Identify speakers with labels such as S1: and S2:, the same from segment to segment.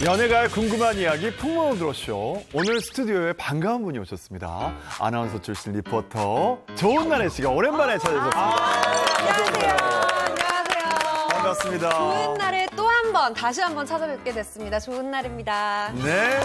S1: 연예가의 궁금한 이야기 풍문으로 들었쇼. 오늘 스튜디오에 반가운 분이 오셨습니다. 아나운서 출신 리포터 조은나래 씨가 오랜만에 찾아주셨습니다.
S2: 안녕하세요. 안녕하세요.
S1: 반갑습니다.
S2: 좋은 날에 또 한 번, 다시 한 번 찾아뵙게 됐습니다. 좋은 날입니다.
S1: 네.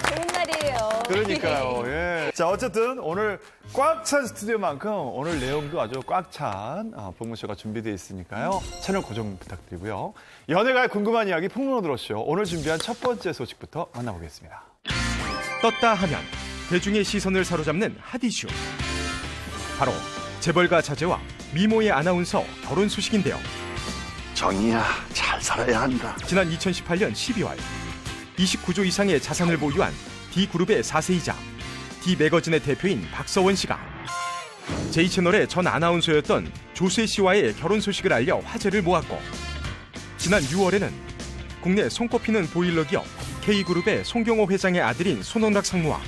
S2: 좋은 날이에요.
S1: 그러니까요. 예. 자, 어쨌든 오늘 꽉 찬 스튜디오만큼 오늘 내용도 아주 꽉 찬 풍문쇼가 준비되어 있으니까요. 채널 고정 부탁드리고요. 연예가의 궁금한 이야기 풍문으로 들었쇼. 오늘 준비한 첫 번째 소식부터 만나보겠습니다.
S3: 떴다 하면 대중의 시선을 사로잡는 핫 이슈. 바로 재벌가 자제와 미모의 아나운서 결혼 소식인데요.
S4: 정이야, 잘 살아야 한다.
S3: 지난 2018년 12월 29조 이상의 자산을 보유한 D그룹의 4세이자 D매거진의 대표인 박서원 씨가 J채널의 전 아나운서였던 조세 씨와의 결혼 소식을 알려 화제를 모았고, 지난 6월에는 국내 손꼽히는 보일러 기업 K그룹의 송경호 회장의 아들인 손원락 상무와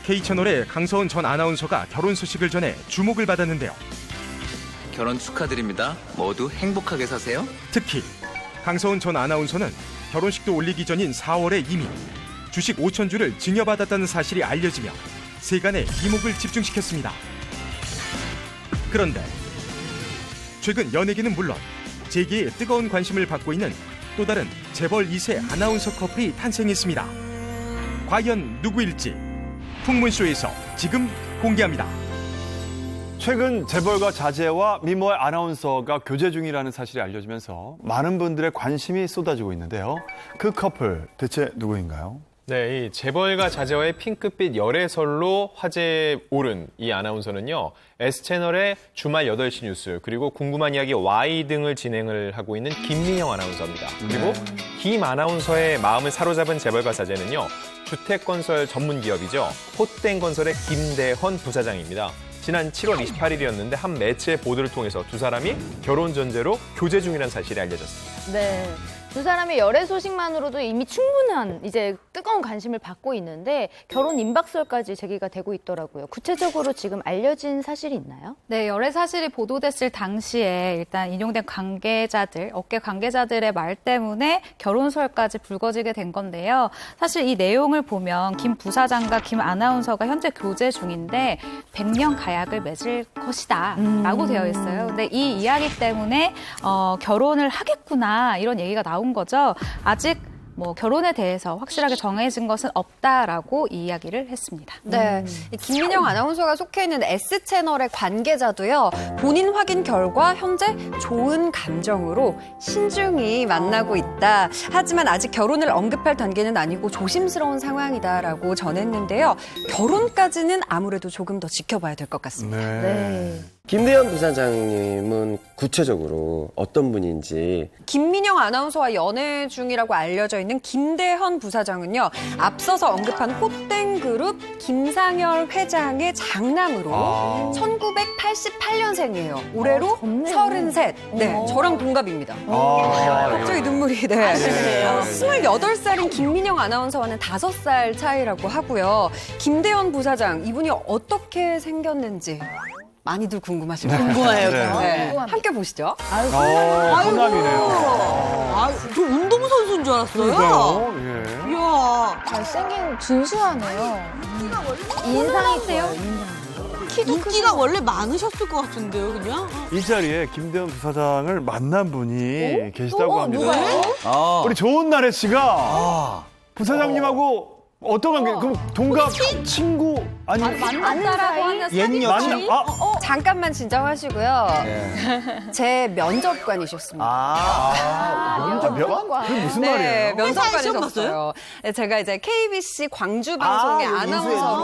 S3: K채널의 강서은 전 아나운서가 결혼 소식을 전해 주목을 받았는데요.
S5: 결혼 축하드립니다. 모두 행복하게 사세요.
S3: 특히 강서은 전 아나운서는 결혼식도 올리기 전인 4월에 이미 주식 5,000주를 증여받았다는 사실이 알려지며 세간의 이목을 집중시켰습니다. 그런데 최근 연예계는 물론 재계의 뜨거운 관심을 받고 있는 또 다른 재벌 2세 아나운서 커플이 탄생했습니다. 과연 누구일지 풍문쇼에서 지금 공개합니다.
S1: 최근 재벌가 자제와 미모의 아나운서가 교제 중이라는 사실이 알려지면서 많은 분들의 관심이 쏟아지고 있는데요. 그 커플 대체 누구인가요?
S6: 네, 이 재벌가 자제와의 핑크빛 열애설로 화제에 오른 이 아나운서는요, S채널의 주말 8시 뉴스, 그리고 궁금한 이야기 Y 등을 진행을 하고 있는 김민영 아나운서입니다. 그리고 김 아나운서의 마음을 사로잡은 재벌가 자제는요, 주택건설 전문 기업이죠. 호땡건설의 김대헌 부사장입니다. 지난 7월 28일이었는데 한 매체 보도를 통해서 두 사람이 결혼 전제로 교제 중이라는 사실이 알려졌습니다.
S7: 네. 두 사람의 열애 소식만으로도 이미 충분한 이제 뜨거운 관심을 받고 있는데 결혼 임박설까지 제기가 되고 있더라고요. 구체적으로 지금 알려진 사실이 있나요?
S8: 네, 열애 사실이 보도됐을 당시에 일단 인용된 관계자들, 업계 관계자들의 말 때문에 결혼설까지 불거지게 된 건데요. 사실 이 내용을 보면 김 부사장과 김 아나운서가 현재 교제 중인데 100년 가약을 맺을 것이다 라고 되어 있어요. 근데 이 이야기 때문에 결혼을 하겠구나 이런 얘기가 나온 거죠. 아직 결혼에 대해서 확실하게 정해진 것은 없다라고 이 이야기를 했습니다.
S2: 네, 김민영 아나운서가 속해 있는 S채널의 관계자도요, 본인 확인 결과 현재 좋은 감정으로 신중히 만나고 있다. 하지만 아직 결혼을 언급할 단계는 아니고 조심스러운 상황이다라고 전했는데요. 결혼까지는 아무래도 조금 더 지켜봐야 될 것 같습니다.
S7: 네.
S9: 김대현 부사장님은 구체적으로 어떤 분인지.
S2: 김민영 아나운서와 연애 중이라고 알려져 있는 김대헌 부사장은요, 앞서서 언급한 호땡그룹 김상열 회장의 장남으로 1988년생이에요. 올해로 33. 네, 저랑 동갑입니다. 갑자기 눈물이. 네. 28살인 김민영 아나운서와는 5살 차이라고 하고요. 김대헌 부사장, 이분이 어떻게 생겼는지 많이들 궁금하실 거예요.
S7: 궁금해요.
S2: 네. 함께 보시죠.
S1: 성남이네요.
S10: 저 운동선수인 줄 알았어요.
S1: 그러니까요. 예.
S10: 이야.
S7: 잘생긴 준수하네요. 인상이 세요.
S10: 인기가 원래 많으셨을 것 같은데요, 그냥?
S1: 이 자리에 김대현 부사장을 만난 분이 계시다고 합니다.
S7: 누가요?
S1: 우리 조은나래 씨가 부사장님하고 어떤 관계? 그럼 동갑 친구 아니면
S2: 만났다라고 하는 사진 잠깐만 진정하시고요. 제 면접관이셨습니다.
S1: 면접관? 그게 무슨
S2: 네,
S1: 말이에요?
S2: 면접관이셨어요. 네, 제가 이제 KBC 광주 방송의 아나운서로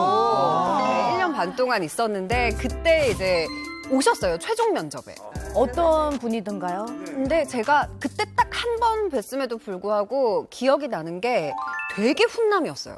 S2: 1년 반 동안 있었는데 그때 이제 오셨어요, 최종 면접에.
S7: 어떤 분이든가요?
S2: 근데 제가 그때 딱 한 번 뵀음에도 불구하고 기억이 나는 게 되게 훈남이었어요.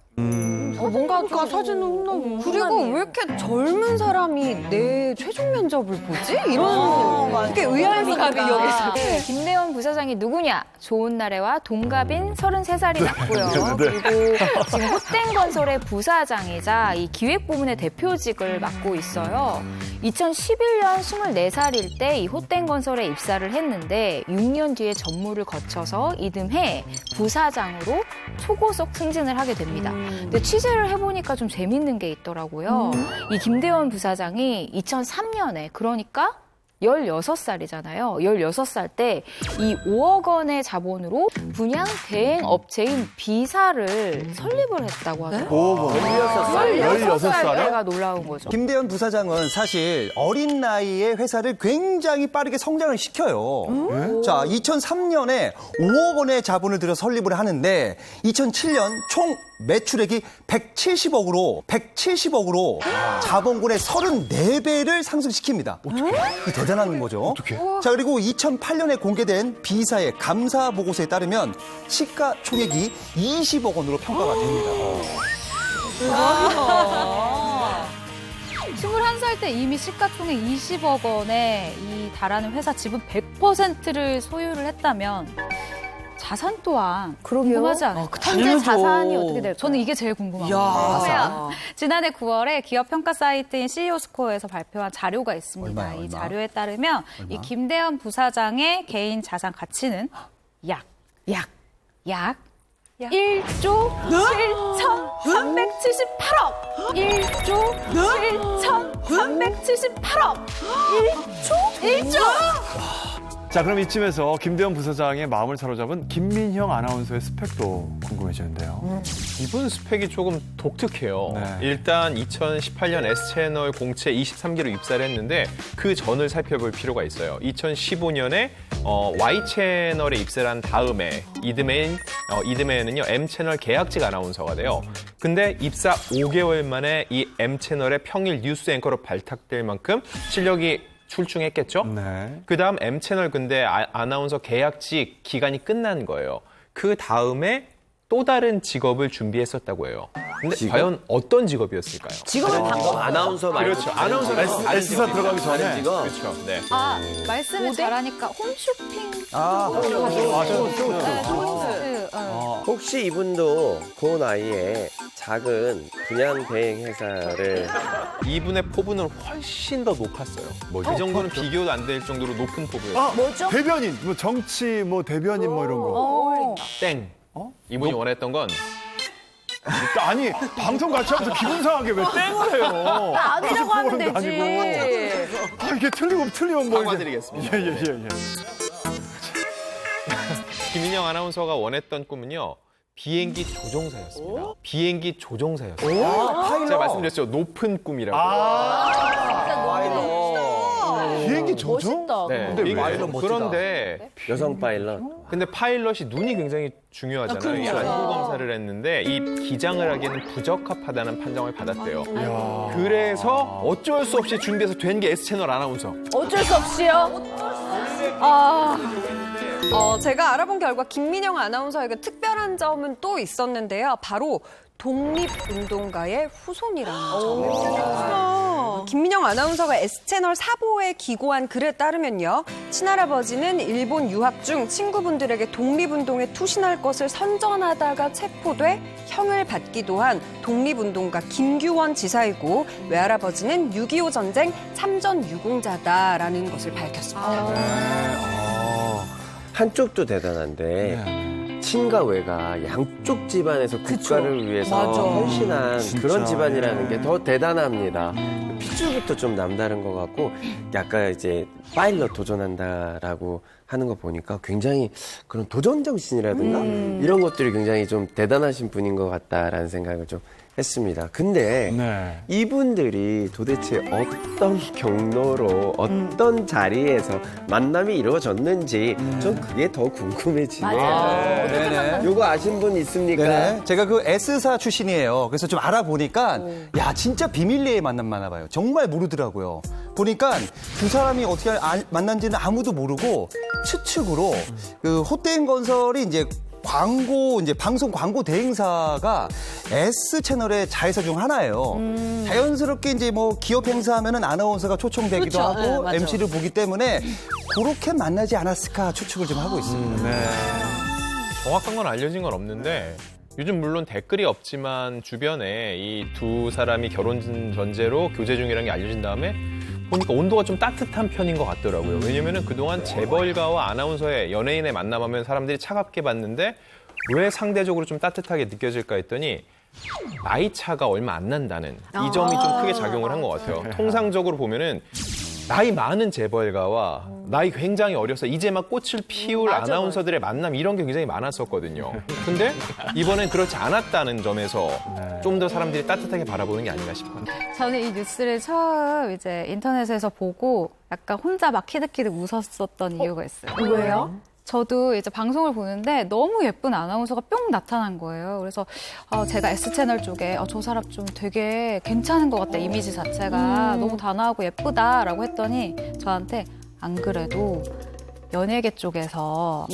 S2: 뭔가
S10: 그러니까 사진은 훈남이에요.
S2: 그리고 왜 이렇게 젊은 사람이 내 최종 면접을 보지? 이런 되게 의아한 생각이 여기서.
S7: 김대원 부사장이 누구냐? 좋은 나래와 동갑인 33살이 맞고요. 그리고 지금 헛된건설의 부사장이자 이 기획부문의 대표직을 맡고 있어요. 2011년 24살일 때 이 헛된건설에 입사를 했는데 6년 뒤에 전무를 거쳐서 이듬해 부사장으로 초고속 승진을 하게 됩니다. 근데 취재를 해보니까 좀 재밌는 게 있더라고요. 이 김대원 부사장이 2003년에 그러니까 16살이잖아요. 16살 때 이 5억 원의 자본으로 분양 대행 업체인 B사를 설립을 했다고 하더라고요. 16살가 놀라운 거죠.
S11: 김대원 부사장은 사실 어린 나이에 회사를 굉장히 빠르게 성장을 시켜요. 자, 2003년에 5억 원의 자본을 들여 설립을 하는데 2007년 총 매출액이 170억으로 자본군의 34배를 상승시킵니다. 어떻게? 대단한 거죠. 자, 그리고 2008년에 공개된 B사의 감사 보고서에 따르면 시가총액이 20억 원으로 평가가 됩니다.
S8: 21살 때 이미 시가총액 20억 원에 달하는 회사 지분 100%를 소유를 했다면 자산 또한 궁금하지 않아요?
S7: 현재 자산이 어떻게 될까요?
S8: 저는 이게 제일 궁금합니다. 지난해 9월에 기업 평가 사이트인 CEO 스코어에서 발표한 자료가 있습니다.
S11: 얼마야?
S8: 이 자료에 따르면 이 김대원 부사장의 개인 자산 가치는 약 1조 7,378억! 1조 7,378억! 1조!
S1: 자, 그럼 이쯤에서 김대원 부사장의 마음을 사로잡은 김민형 아나운서의 스펙도 궁금해지는데요.
S6: 이분 스펙이 조금 독특해요.
S1: 네.
S6: 일단 2018년 S채널 공채 23기로 입사를 했는데 그 전을 살펴볼 필요가 있어요. 2015년에 Y채널에 입사를 한 다음에 이듬해에는요 M채널 계약직 아나운서가 돼요. 근데 입사 5개월 만에 이 M채널의 평일 뉴스 앵커로 발탁될 만큼 실력이 출중했겠죠?
S1: 네.
S6: 그 다음 M채널 근데 아나운서 계약직 기간이 끝난 거예요. 그 다음에 또 다른 직업을 준비했었다고 해요. 근데 과연 어떤 직업이었을까요?
S10: 직업을 바꿔.
S9: 아나운서 말고
S6: 그렇죠. 아나운서
S1: S사 들어가기 전에.
S6: 그렇죠. 네.
S8: 말씀을 잘하니까 홈쇼핑.
S9: 혹시 이분도 그 나이에 작은 분양 대행 회사를
S6: 이분의 포부는 훨씬 더 높았어요. 그 정도는 비교도 안 될 정도로 높은 포부였어요.
S10: 뭐죠?
S1: 대변인, 뭐 정치, 뭐 대변인 뭐 이런 거.
S6: 땡. 이분이 원했던 건
S1: 아니, 방송 같이 하면서 기분 상하게 왜 땡을 해요?
S10: 아니라고 하면
S1: 그런 거
S10: 되지.
S1: 아니고. 이게 틀리면 뭐.
S6: 사과드리겠습니다.
S1: 예.
S6: 김인영 아나운서가 원했던 꿈은요. 비행기 조종사였습니다. 비행기 조종사였어요. 제가 말씀드렸죠. 높은 꿈이라고.
S1: 비행기 조종?
S10: 멋있다.
S6: 네. 그런데
S9: 여성 파일럿.
S6: 근데 파일럿이 눈이 굉장히 중요하잖아요. 이 안구 검사를 했는데 이 기장을 하기에는 부적합하다는 판정을 받았대요. 그래서 어쩔 수 없이 준비해서 된 게 S채널 아나운서.
S7: 어쩔 수 없이요.
S2: 제가 알아본 결과 김민영 아나운서에게 특별한 점은 또 있었는데요. 바로 독립운동가의 후손이라는 점입니다. 김민영 아나운서가 S채널 사보에 기고한 글에 따르면요. 친할아버지는 일본 유학 중 친구분들에게 독립운동에 투신할 것을 선전하다가 체포돼 형을 받기도 한 독립운동가 김규원 지사이고 외할아버지는 6.25 전쟁 참전 유공자다라는 것을 밝혔습니다.
S9: 한쪽도 대단한데 친가 외가 양쪽 집안에서 국가를 위해서 헌신한 그런 집안이라는 게 더 대단합니다. 핏줄부터 좀 남다른 것 같고 약간 이제 파일럿 도전한다라고 하는 거 보니까 굉장히 그런 도전 정신이라든가 이런 것들이 굉장히 좀 대단하신 분인 것 같다라는 생각을 좀 했습니다. 근데
S1: 네.
S9: 이분들이 도대체 어떤 경로로 어떤 자리에서 만남이 이루어졌는지 전 그게 더 궁금해지네요.
S11: 네네.
S9: 요거 아신 분 있습니까?
S11: 네, 제가 그 S사 출신이에요. 그래서 좀 알아보니까 야 진짜 비밀리에 만났나 봐요. 정말 모르더라고요. 보니까 두 사람이 어떻게 만난지는 아무도 모르고 추측으로 그 호땡건설이 이제 이제 방송 광고 대행사가 S 채널의 자회사 중 하나예요. 자연스럽게 이제 뭐 기업 행사하면은 아나운서가 초청되기도
S10: 그쵸,
S11: 하고
S10: 네, 맞아.
S11: MC를 보기 때문에 그렇게 만나지 않았을까 추측을 좀 하고 있습니다.
S6: 정확한 건 알려진 건 없는데 요즘 물론 댓글이 없지만 주변에 이 두 사람이 결혼 전제로 교제 중이라는 게 알려진 다음에 보니까 온도가 좀 따뜻한 편인 것 같더라고요. 왜냐면은 그동안 재벌가와 아나운서의 연예인의 만남하면 사람들이 차갑게 봤는데 왜 상대적으로 좀 따뜻하게 느껴질까 했더니 나이 차가 얼마 안 난다는 이 점이 좀 크게 작용을 한 것 같아요. 통상적으로 보면은 나이 많은 재벌가와 나이 굉장히 어려서 이제 막 꽃을 피울 아나운서들의 만남 이런 게 굉장히 많았었거든요. 근데 이번엔 그렇지 않았다는 점에서 좀 더 사람들이 따뜻하게 바라보는 게 아닌가 싶어요.
S8: 저는 이 뉴스를 처음 이제 인터넷에서 보고 약간 혼자 막 키득키득 웃었었던 이유가 있어요.
S7: 왜요?
S8: 저도 이제 방송을 보는데 너무 예쁜 아나운서가 뿅 나타난 거예요. 그래서 제가 S채널 쪽에 저 사람 좀 되게 괜찮은 것 같다. 이미지 자체가 너무 단아하고 예쁘다라고 했더니 저한테 안 그래도 연예계 쪽에서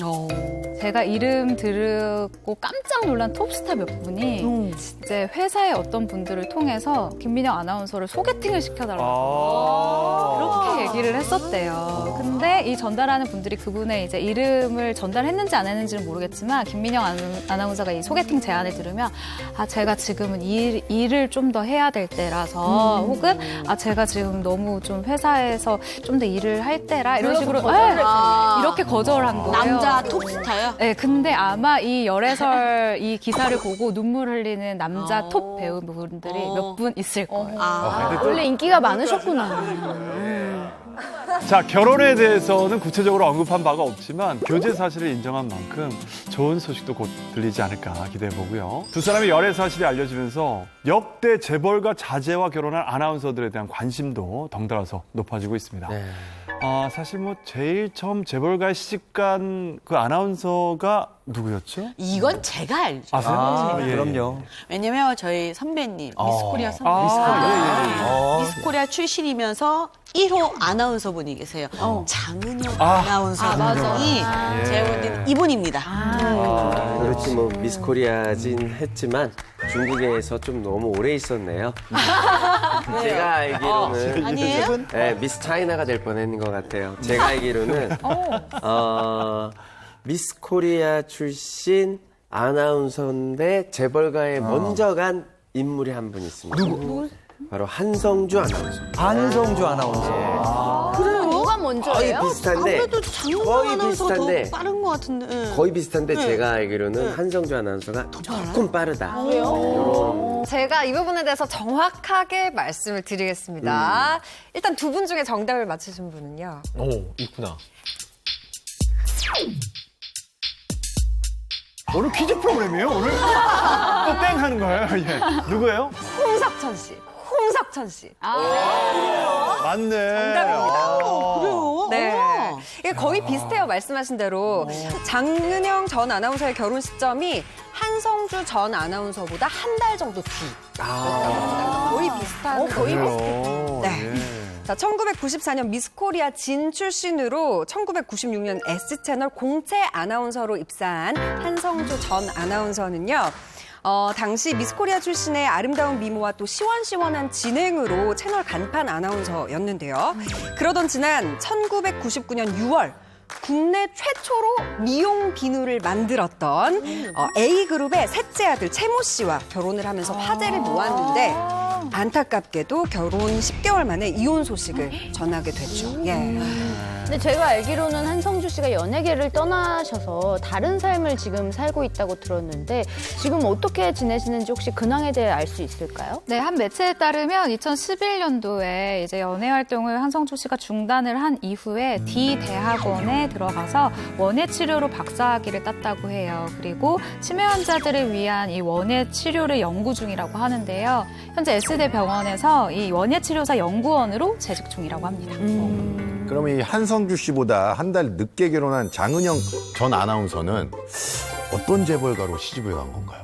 S8: 제가 이름 들고 깜짝 놀란 톱스타 몇 분이 이제 회사의 어떤 분들을 통해서 김민영 아나운서를 소개팅을 시켜달라고 그렇게 얘기를 했었대요. 근데 이 전달하는 분들이 그분의 이제 이름을 전달했는지 안 했는지는 모르겠지만 김민영 아나운서가 이 소개팅 제안을 들으면 제가 지금은 일을 좀 더 해야 될 때라서 혹은 제가 지금 너무 좀 회사에서 좀 더 일을 할 때라 이런 식으로 이렇게 거절한 거예요.
S10: 남자 톱스타요?
S8: 네, 근데 아마 이 열애설 이 기사를 보고 눈물 흘리는 남자 톱 배우분들이 몇 분 있을 거예요.
S7: 원래 인기가 많으셨구나.
S1: 자, 결혼에 대해서는 구체적으로 언급한 바가 없지만 교제 사실을 인정한 만큼 좋은 소식도 곧 들리지 않을까 기대해 보고요. 두 사람의 열애 사실이 알려지면서 역대 재벌가 자제와 결혼한 아나운서들에 대한 관심도 덩달아서 높아지고 있습니다. 사실 뭐 제일 처음 재벌가에 시집간 그 아나운서가 누구였죠?
S10: 이건 제가 알죠.
S1: 아세요?
S11: 예. 그럼요.
S10: 왜냐면 저희 선배님, 미스코리아 선배님. 미스코리아 출신이면서 1호 아나운서 분이 계세요. 장은영 아나운서 분이 제가 볼 때는 이분입니다.
S9: 그렇지 뭐 미스코리아진 했지만 중국에서 좀 너무 오래 있었네요. 제가 알기로는
S10: 아니에요?
S9: 네, 미스 차이나가 될 뻔했는 것 같아요. 제가 알기로는 미스 코리아 출신 아나운서인데 재벌가에 먼저 간 인물이 한 분 있습니다. 누구? 바로 한성주 아나운서.
S11: 한성주 아나운서.
S10: 그래요?
S7: 누가 먼저예요?
S9: 거의 비슷한데
S10: 아무래도 장은영
S9: 거의
S10: 아나운서 더
S9: 비슷한데
S10: 빠른 것 같은데.
S9: 거의 비슷한데 제가 알기로는 한성주 아나운서가 조금 빠르다.
S7: 왜요?
S2: 제가 이 부분에 대해서 정확하게 말씀을 드리겠습니다. 일단 두 분 중에 정답을 맞히신 분은요.
S6: 있구나.
S1: 오늘 퀴즈 프로그램이에요, 오늘? 또 땡 하는 거예요? 예. 누구예요?
S2: 홍석천 씨. 홍석천 씨.
S1: 맞네.
S2: 정답입니다.
S10: 그래요?
S2: 네. 이게 거의 비슷해요, 말씀하신 대로. 장은영 전 아나운서의 결혼 시점이 한성주 전 아나운서보다 한 달 정도 뒤였다고 합니다. 거의 비슷한.
S1: 그래요.
S2: 네. 자, 1994년 미스코리아 진 출신으로 1996년 S채널 공채 아나운서로 입사한 한성주 전 아나운서는요. 당시 미스코리아 출신의 아름다운 미모와 또 시원시원한 진행으로 채널 간판 아나운서였는데요. 그러던 지난 1999년 6월 국내 최초로 미용 비누를 만들었던 A그룹의 셋째 아들 채모 씨와 결혼을 하면서 화제를 모았는데 안타깝게도 결혼 10개월 만에 이혼 소식을 전하게 됐죠. 예.
S7: 근데 제가 알기로는 한성주 씨가 연예계를 떠나셔서 다른 삶을 지금 살고 있다고 들었는데 지금 어떻게 지내시는지 혹시 근황에 대해 알 수 있을까요?
S8: 네, 한 매체에 따르면 2011년도에 이제 연애 활동을 한성주 씨가 중단을 한 이후에 D 대학원에 들어가서 원예 치료로 박사학위를 땄다고 해요. 그리고 치매 환자들을 위한 이 원예 치료를 연구 중이라고 하는데요. 현재 S대 병원에서 이 원예 치료사 연구원으로 재직 중이라고 합니다.
S12: 그러면 이 한성주 씨보다 한 달 늦게 결혼한 장은영 전 아나운서는 어떤 재벌가로 시집을 간 건가요?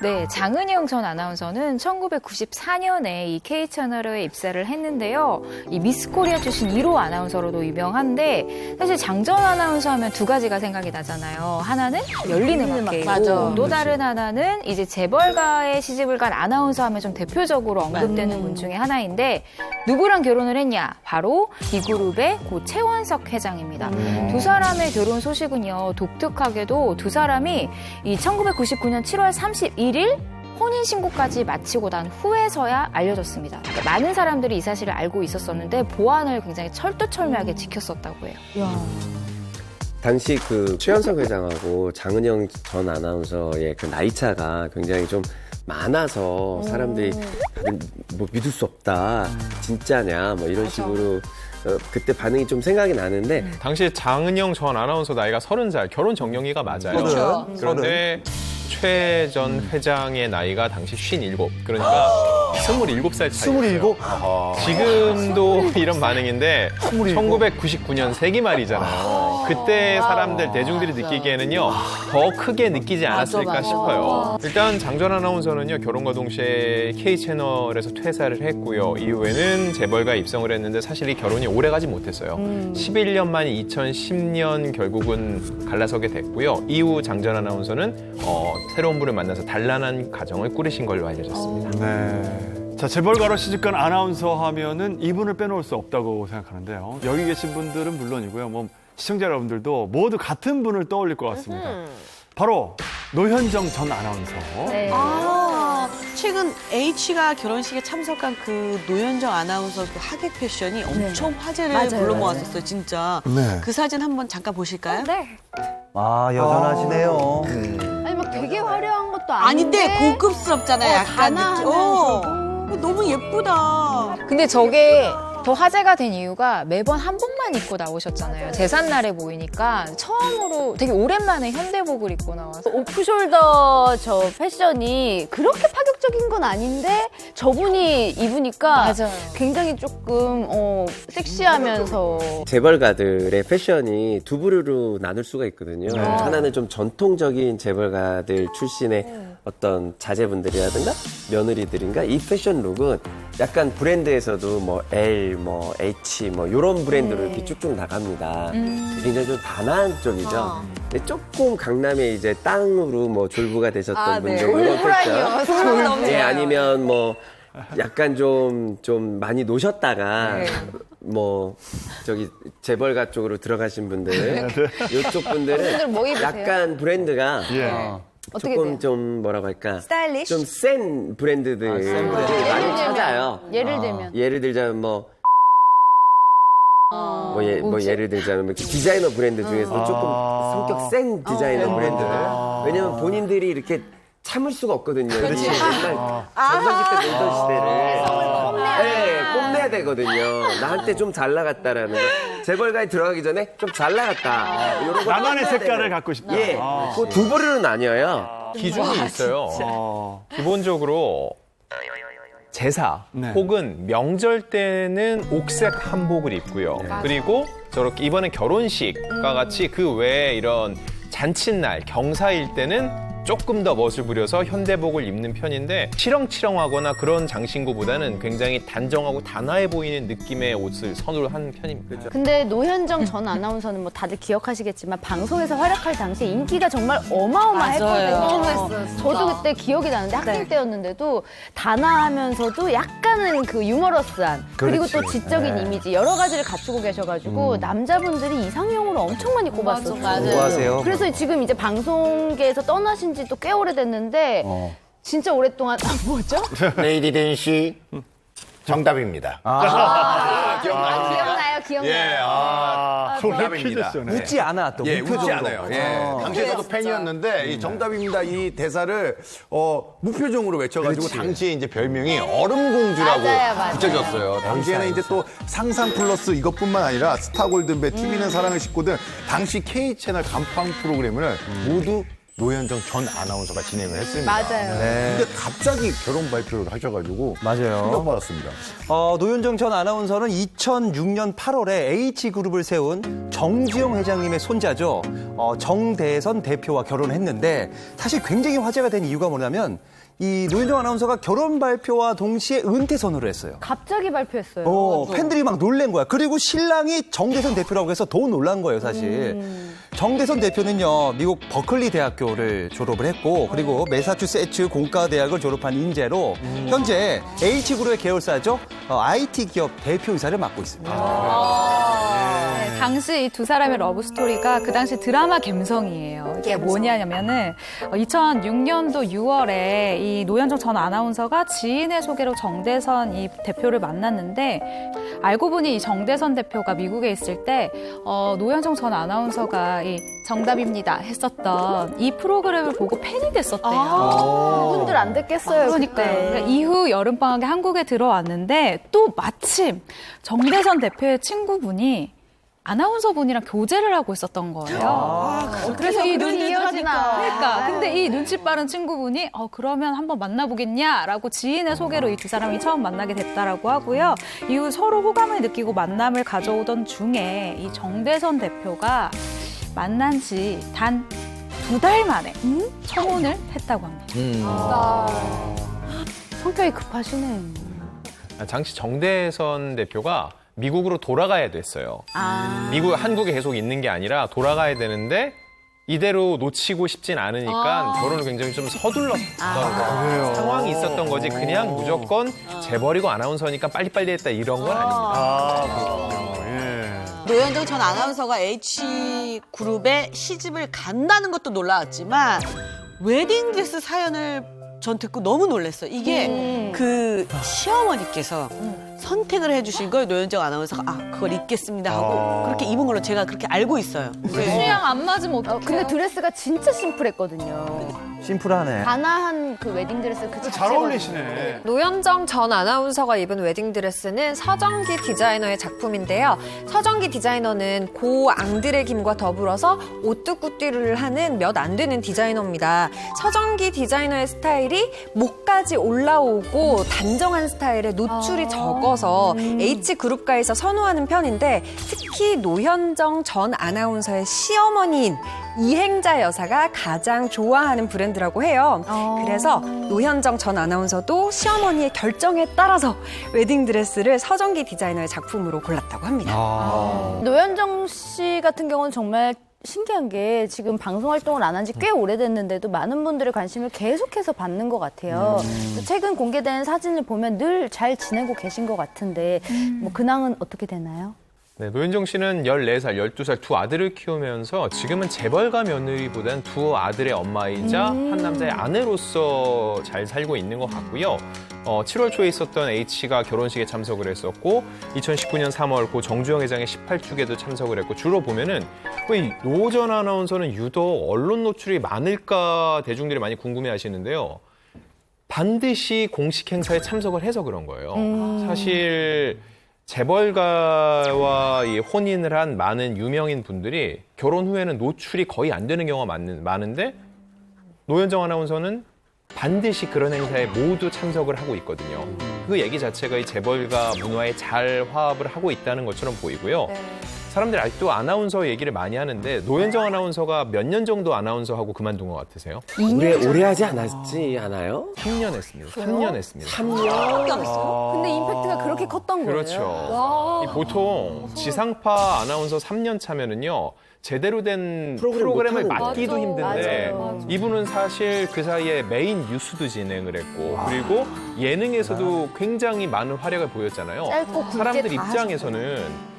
S7: 네, 장은영 전 아나운서는 1994년에 이 K채널에 입사를 했는데요. 이 미스코리아 출신 1호 아나운서로도 유명한데 사실 장 전 아나운서 하면 두 가지가 생각이 나잖아요. 하나는 열린 음악계이고 또 다른 하나는 이제 재벌가의 시집을 간 아나운서 하면 좀 대표적으로 언급되는 분 중에 하나인데 누구랑 결혼을 했냐? 바로 D그룹의 고 최원석 회장입니다. 두 사람의 결혼 소식은요. 독특하게도 두 사람이 이 1999년 7월 31일 혼인신고까지 마치고 난 후에서야 알려졌습니다. 그러니까 많은 사람들이 이 사실을 알고 있었었는데 보안을 굉장히 철두철미하게 지켰었다고 해요.
S9: 당시 그 최현석 회장하고 장은영 전 아나운서의 그 나이 차가 굉장히 좀 많아서 사람들이 다들 뭐 믿을 수 없다, 진짜냐, 뭐 이런 식으로 그때 반응이 좀 생각이 나는데
S6: 당시 장은영 전 아나운서 나이가 30살, 결혼 정년기가 맞아요.
S11: 그렇죠.
S6: 그런데 최 전 회장의 나이가 당시 57. 그러니까 27살 차이.
S11: 27?
S6: 지금도 이런 반응인데 1999년 세기말이잖아요. 그때 사람들, 대중들이 느끼기에는요, 더 크게 느끼지 않았을까 싶어요. 일단 장 전 아나운서는요, 결혼과 동시에 K채널에서 퇴사를 했고요. 이후에는 재벌가에 입성을 했는데 사실 이 결혼이 오래가지 못했어요. 11년 만인 2010년 결국은 갈라서게 됐고요. 이후 장 전 아나운서는 새로운 분을 만나서 단란한 가정을 꾸리신 걸로 알려졌습니다.
S1: 네. 자, 재벌가로 시집간 아나운서 하면은 이분을 빼놓을 수 없다고 생각하는데요. 여기 계신 분들은 물론이고요. 뭐 시청자 여러분들도 모두 같은 분을 떠올릴 것 같습니다. 바로 노현정 전 아나운서.
S10: 네. 최근 H가 결혼식에 참석한 그 노현정 아나운서 그 하객 패션이 엄청 화제를 불러모았었어요, 진짜.
S1: 네.
S10: 그 사진 한번 잠깐 보실까요?
S2: 네.
S11: 아, 여전하시네요.
S2: 아니 막 되게 화려한 것도 아닌데.
S10: 아닌데 고급스럽잖아요, 약간.
S2: 단아하면서도.
S10: 너무 예쁘다.
S7: 근데 저게 더 화제가 된 이유가 매번 한복만 입고 나오셨잖아요. 제삿날에 보이니까 처음으로 되게 오랜만에 현대복을 입고 나와서
S2: 오프숄더 저 패션이 그렇게 파격적인 건 아닌데 저분이 입으니까
S7: 맞아요.
S2: 굉장히 조금 섹시하면서
S9: 재벌가들의 패션이 두 부류로 나눌 수가 있거든요. 하나는 좀 전통적인 재벌가들 출신의 어떤 자제분들이라든가 며느리들인가 이 패션 룩은 약간 브랜드에서도 뭐 L, 뭐 H, 뭐 이런 브랜드로 이렇게 쭉쭉 나갑니다. 굉장히 좀 단아한 쪽이죠. 근데 조금 강남에 이제 땅으로 뭐 졸부가 되셨던 분들 이런 패션, 예, 아니면 뭐 약간 좀 많이 노셨다가 뭐 저기 재벌가 쪽으로 들어가신 분들, 이쪽 분들은
S2: 뭐 입으세요?
S9: 약간 브랜드가
S2: 어떻게
S9: 조금
S2: 돼요?
S9: 좀 뭐라고 할까?
S2: 스타일리쉬?
S9: 좀 센 브랜드들
S11: 센 브랜드.
S9: 많이 찾아요.
S2: 예를 들면
S9: 예를 들자면 예를 들자면 뭐 디자이너 브랜드 중에서도 조금 성격 센 디자이너 브랜드. 왜냐면 본인들이 이렇게 참을 수가 없거든요. 옛날 전성기 때 놀던 시대를 뽐내야 되거든요. 나한테 좀 잘 나갔다라는 거. 재벌가에 들어가기 전에 좀 잘 나갔다. 이런 거
S1: 나만의
S9: 뽐내야
S1: 색깔을
S9: 되는.
S1: 갖고 싶다.
S9: 예, 그 두 부류는 나뉘어요.
S6: 기준이 있어요. 기본적으로 제사 혹은 명절 때는 옥색 한복을 입고요. 그리고 저렇게 이번에 결혼식과 같이 그 외에 이런 잔칫날, 경사일 때는 조금 더 멋을 부려서 현대복을 입는 편인데 치렁치렁하거나 그런 장신구보다는 굉장히 단정하고 단아해 보이는 느낌의 옷을 선호한 편입니다.
S2: 근데 노현정 전 아나운서는 뭐 다들 기억하시겠지만 방송에서 활약할 당시에 인기가 정말 어마어마했거든요. 저도 그때 기억이 나는데 학생 때였는데도 단아하면서도 약간은 그 유머러스한 그리고 또 지적인 이미지 여러 가지를 갖추고 계셔가지고 남자분들이 이상형으로 엄청 많이 꼽았었어요.
S11: 좋아하세요.
S2: 그래서 지금 이제 방송계에서 떠나신 지 또 꽤 오래됐는데 진짜 오랫동안 뭐죠?
S12: 레이디 댄시 정답입니다.
S2: 기억나요?
S12: 정답입니다.
S11: 웃지 않아, 또.
S12: 예, 웃지
S11: 무표정으로.
S12: 않아요. 예. 당시에 저도 팬이었는데 이 정답입니다. 이 대사를 무표정으로 외쳐가지고 당시에 이제 별명이 얼음공주라고
S2: 맞아요.
S12: 붙여졌어요. 당시에는 이제 또 상상 플러스 이것뿐만 아니라 스타 골든벨, TV는 사랑의 식구들 당시 K 채널 간판 프로그램을 모두 노현정 전 아나운서가 진행을 했습니다.
S7: 맞아요.
S12: 근데 갑자기 결혼 발표를 하셔가지고
S11: 맞아요.
S12: 충격받았습니다.
S11: 노현정 전 아나운서는 2006년 8월에 H그룹을 세운 정지용 회장님의 손자죠. 정대선 대표와 결혼했는데 사실 굉장히 화제가 된 이유가 뭐냐면 이 노현정 아나운서가 결혼 발표와 동시에 은퇴 선언을 했어요.
S7: 갑자기 발표했어요.
S11: 팬들이 막 놀란 거야. 그리고 신랑이 정대선 대표라고 해서 더 놀란 거예요, 사실. 정대선 대표는요, 미국 버클리 대학교를 졸업을 했고, 그리고 매사추세츠 공과대학을 졸업한 인재로 현재 H그룹의 계열사죠, IT 기업 대표이사를 맡고 있습니다.
S8: 네, 당시 이 두 사람의 러브 스토리가 그 당시 드라마 감성이에요. 이게 뭐냐면은 2006년도 6월에 이 노현정 전 아나운서가 지인의 소개로 정대선 이 대표를 만났는데 알고 보니 이 정대선 대표가 미국에 있을 때 노현정 전 아나운서가 이 정답입니다 했었던 이 프로그램을 보고 팬이 됐었대요.
S7: 그분들 안 됐겠어요.
S8: 그러니까 이후 여름방학에 한국에 들어왔는데 또 마침 정대선 대표의 친구분이 아나운서분이랑 교제를 하고 있었던 거예요.
S7: 그래서 이 눈이 이어지나.
S8: 그러니까 근데 이 눈치 빠른 친구분이 그러면 한번 만나보겠냐라고 지인의 소개로 이 두 사람이 처음 만나게 됐다라고 하고요. 이후 서로 호감을 느끼고 만남을 가져오던 중에 이 정대선 대표가 만난 지 단 2달 만에 청혼을 했다고 합니다.
S7: 성격이 급하시네.
S6: 당시 정대선 대표가 미국으로 돌아가야 됐어요. 한국에 계속 있는 게 아니라 돌아가야 되는데 이대로 놓치고 싶진 않으니까 결혼을 굉장히 좀 서둘렀던 상황이 있었던 거지 그냥 무조건 재벌이고 아나운서니까 빨리빨리 했다 이런 건 아닙니다.
S10: 노현정 전 아나운서가 H그룹에 시집을 간다는 것도 놀라웠지만 웨딩드레스 사연을 전 듣고 너무 놀랐어요. 이게 그 시어머니께서 선택을 해주신 걸 노현정 아나운서가 그걸 입겠습니다 하고 그렇게 입은 걸로 제가 그렇게 알고 있어요.
S8: 취향 안 맞으면 어떡해요?
S7: 근데 드레스가 진짜 심플했거든요.
S11: 심플하네.
S7: 가나한 그 웨딩드레스 그 자체가
S1: 잘 어울리시네.
S2: 노현정 전 아나운서가 입은 웨딩드레스는 서정기 디자이너의 작품인데요. 서정기 디자이너는 고 앙드레 김과 더불어서 오뚜꾸띠를 하는 몇 안 되는 디자이너입니다. 서정기 디자이너의 스타일이 목까지 올라오고 단정한 스타일에 노출이 적어서 H그룹가에서 선호하는 편인데 특히 노현정 전 아나운서의 시어머니인 이행자 여사가 가장 좋아하는 브랜드라고 해요. 그래서 노현정 전 아나운서도 시어머니의 결정에 따라서 웨딩드레스를 서정기 디자이너의 작품으로 골랐다고 합니다.
S7: 노현정 씨 같은 경우는 정말 신기한 게 지금 방송 활동을 안 한 지 꽤 오래됐는데도 많은 분들의 관심을 계속해서 받는 것 같아요. 최근 공개된 사진을 보면 늘 잘 지내고 계신 것 같은데 뭐 근황은 어떻게 되나요?
S6: 네, 노현정 씨는 14살, 12살 두 아들을 키우면서 지금은 재벌가 며느리보다는 두 아들의 엄마이자 한 남자의 아내로서 잘 살고 있는 것 같고요. 7월 초에 있었던 H가 결혼식에 참석을 했었고 2019년 3월 고 정주영 회장의 18축에도 참석을 했고 주로 보면은 이 노 전 아나운서는 유독 언론 노출이 많을까 대중들이 많이 궁금해하시는데요. 반드시 공식 행사에 참석을 해서 그런 거예요. 사실 재벌가와 이 혼인을 한 많은 유명인 분들이 결혼 후에는 노출이 거의 안 되는 경우가 많은데 노현정 아나운서는 반드시 그런 행사에 모두 참석을 하고 있거든요. 그 얘기 자체가 이 재벌가 문화에 잘 화합을 하고 있다는 것처럼 보이고요. 사람들이 아직도 아나운서 얘기를 많이 하는데 노현정 아나운서가 몇 년 정도 아나운서하고 그만둔 것 같으세요?
S9: 오래 하지 않아요?
S6: 3년 했습니다. 3년 했습니다.
S9: 3년?
S7: 근데 임팩트가 그렇게 컸던 거예요?
S6: 그렇죠. 보통 지상파 아나운서 3년 차면은요. 제대로 된 프로그램을 맡기도 힘든데 이분은 사실 그 사이에 메인 뉴스도 진행을 했고 그리고 예능에서도 굉장히 많은 활약을 보였잖아요. 사람들 입장에서는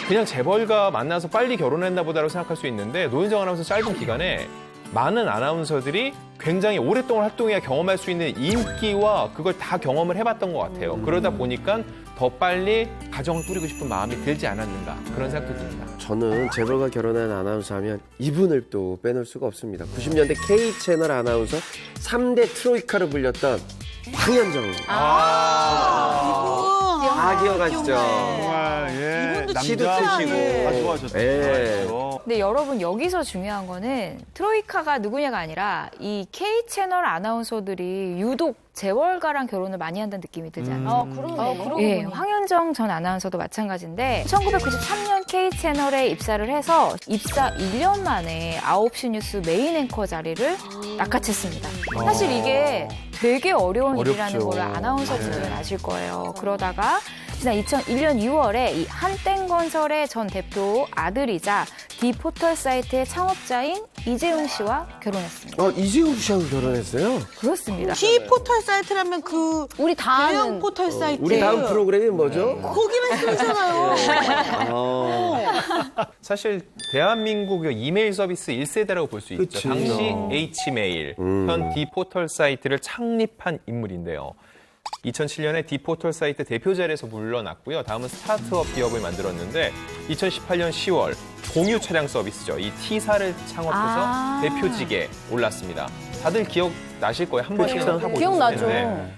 S6: 그냥 재벌가 만나서 빨리 결혼했나 보다라고 생각할 수 있는데 노현정 아나운서 짧은 기간에 많은 아나운서들이 굉장히 오랫동안 활동해야 경험할 수 있는 인기와 그걸 다 경험을 해봤던 것 같아요. 그러다 보니까 더 빨리 가정을 꾸리고 싶은 마음이 들지 않았는가 그런 생각도 듭니다.
S9: 저는 재벌과 결혼한 아나운서 하면 이분을 또 빼놓을 수가 없습니다. 90년대 K채널 아나운서 3대 트로이카로 불렸던 황현정. 다 기억하시죠?
S1: 정말 예,
S9: 시도
S1: 남자
S9: 쓰시고.
S1: 다 좋아하셨던
S9: 예.
S1: 거죠.
S7: 근데 여러분 여기서 중요한 거는 트로이카가 누구냐가 아니라 이 K채널 아나운서들이 유독 재벌가랑 결혼을 많이 한다는 느낌이 들지 않아요?
S8: 그러고
S7: 예,
S8: 보니.
S7: 황현정 전 아나운서도 마찬가지인데 1993년 K채널에 입사를 해서 입사 1년 만에 9시 뉴스 메인 앵커 자리를 낚아챘습니다. 사실 이게 되게 어려운 일이라는 걸 아나운서분들은 아실 거예요. 그러다가 지난 2001년 6월에 이 한땡건설의 전 대표 아들이자 디포털 사이트의 창업자인 이재용 씨와 결혼했습니다.
S9: 이재용 씨하고 결혼했어요?
S7: 그렇습니다.
S10: D포털 사이트라면 그
S2: 우리 다
S10: 대형
S2: 아는
S10: 포털 사이트.
S9: 우리 다음 프로그램이 뭐죠?
S10: 거기만 쓰잖아요.
S6: 사실 대한민국 이메일 서비스 1세대라고 볼 수 있죠.
S9: 그치.
S6: 당시 H메일, 현 D포털 사이트를 창립한 인물인데요. 2007년에 D포털 사이트 대표 자리에서 물러났고요. 다음은 스타트업 기업을 만들었는데 2018년 10월 공유 차량 서비스죠. 이 T사를 창업해서 대표직에 올랐습니다. 다들 기억나실 거예요. 한 번씩은 타보셨을 텐데.
S2: 기억나죠.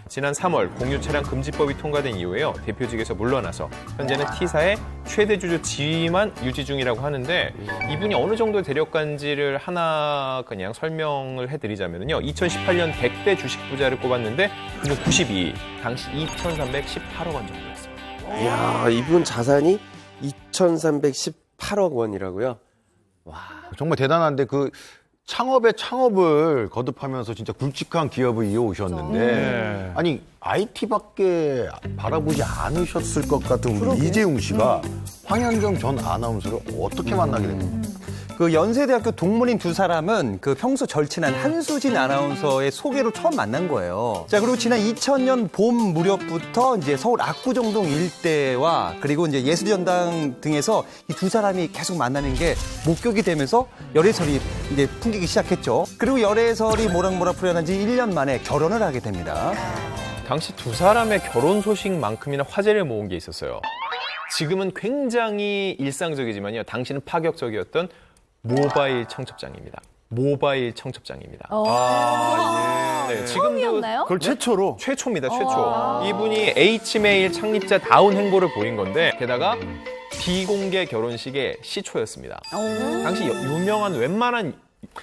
S6: 지난 3월 공유 차량 금지법이 통과된 이후에요. 대표직에서 물러나서 현재는 T사의 최대 주주 지위만 유지 중이라고 하는데 이분이 어느 정도 대력간지를 하나 그냥 설명을 해드리자면요. 2018년 100대 주식 부자를 꼽았는데 그중 92위, 당시 2,318억 원 정도였습니다.
S9: 이야, 이분 자산이 2,318억 원이라고요?
S12: 정말 대단한데 그 창업에 창업을 거듭하면서 진짜 굵직한 기업을 이어오셨는데 아니 IT밖에 바라보지 않으셨을 것 같은 우리 이재용 씨가 황현정 전 아나운서를 어떻게 만나게 된 겁니까?
S11: 그 연세대학교 동문인 두 사람은 그 평소 절친한 한수진 아나운서의 소개로 처음 만난 거예요. 자, 그리고 지난 2000년 봄 무렵부터 이제 서울 압구정동 일대와 그리고 이제 예술전당 등에서 이 두 사람이 계속 만나는 게 목격이 되면서 열애설이 이제 풍기기 시작했죠. 그리고 열애설이 모락모락 풀려난 지 1년 만에 결혼을 하게 됩니다.
S6: 당시 두 사람의 결혼 소식만큼이나 화제를 모은 게 있었어요. 지금은 굉장히 일상적이지만요. 당시는 파격적이었던 모바일 청첩장입니다. 모바일 청첩장입니다. 네, 지금도
S1: 그걸 최초로
S6: 최초입니다. 최초. 이분이 H메일 창립자 다운 행보를 보인 건데 게다가 비공개 결혼식의 시초였습니다. 당시 웬만한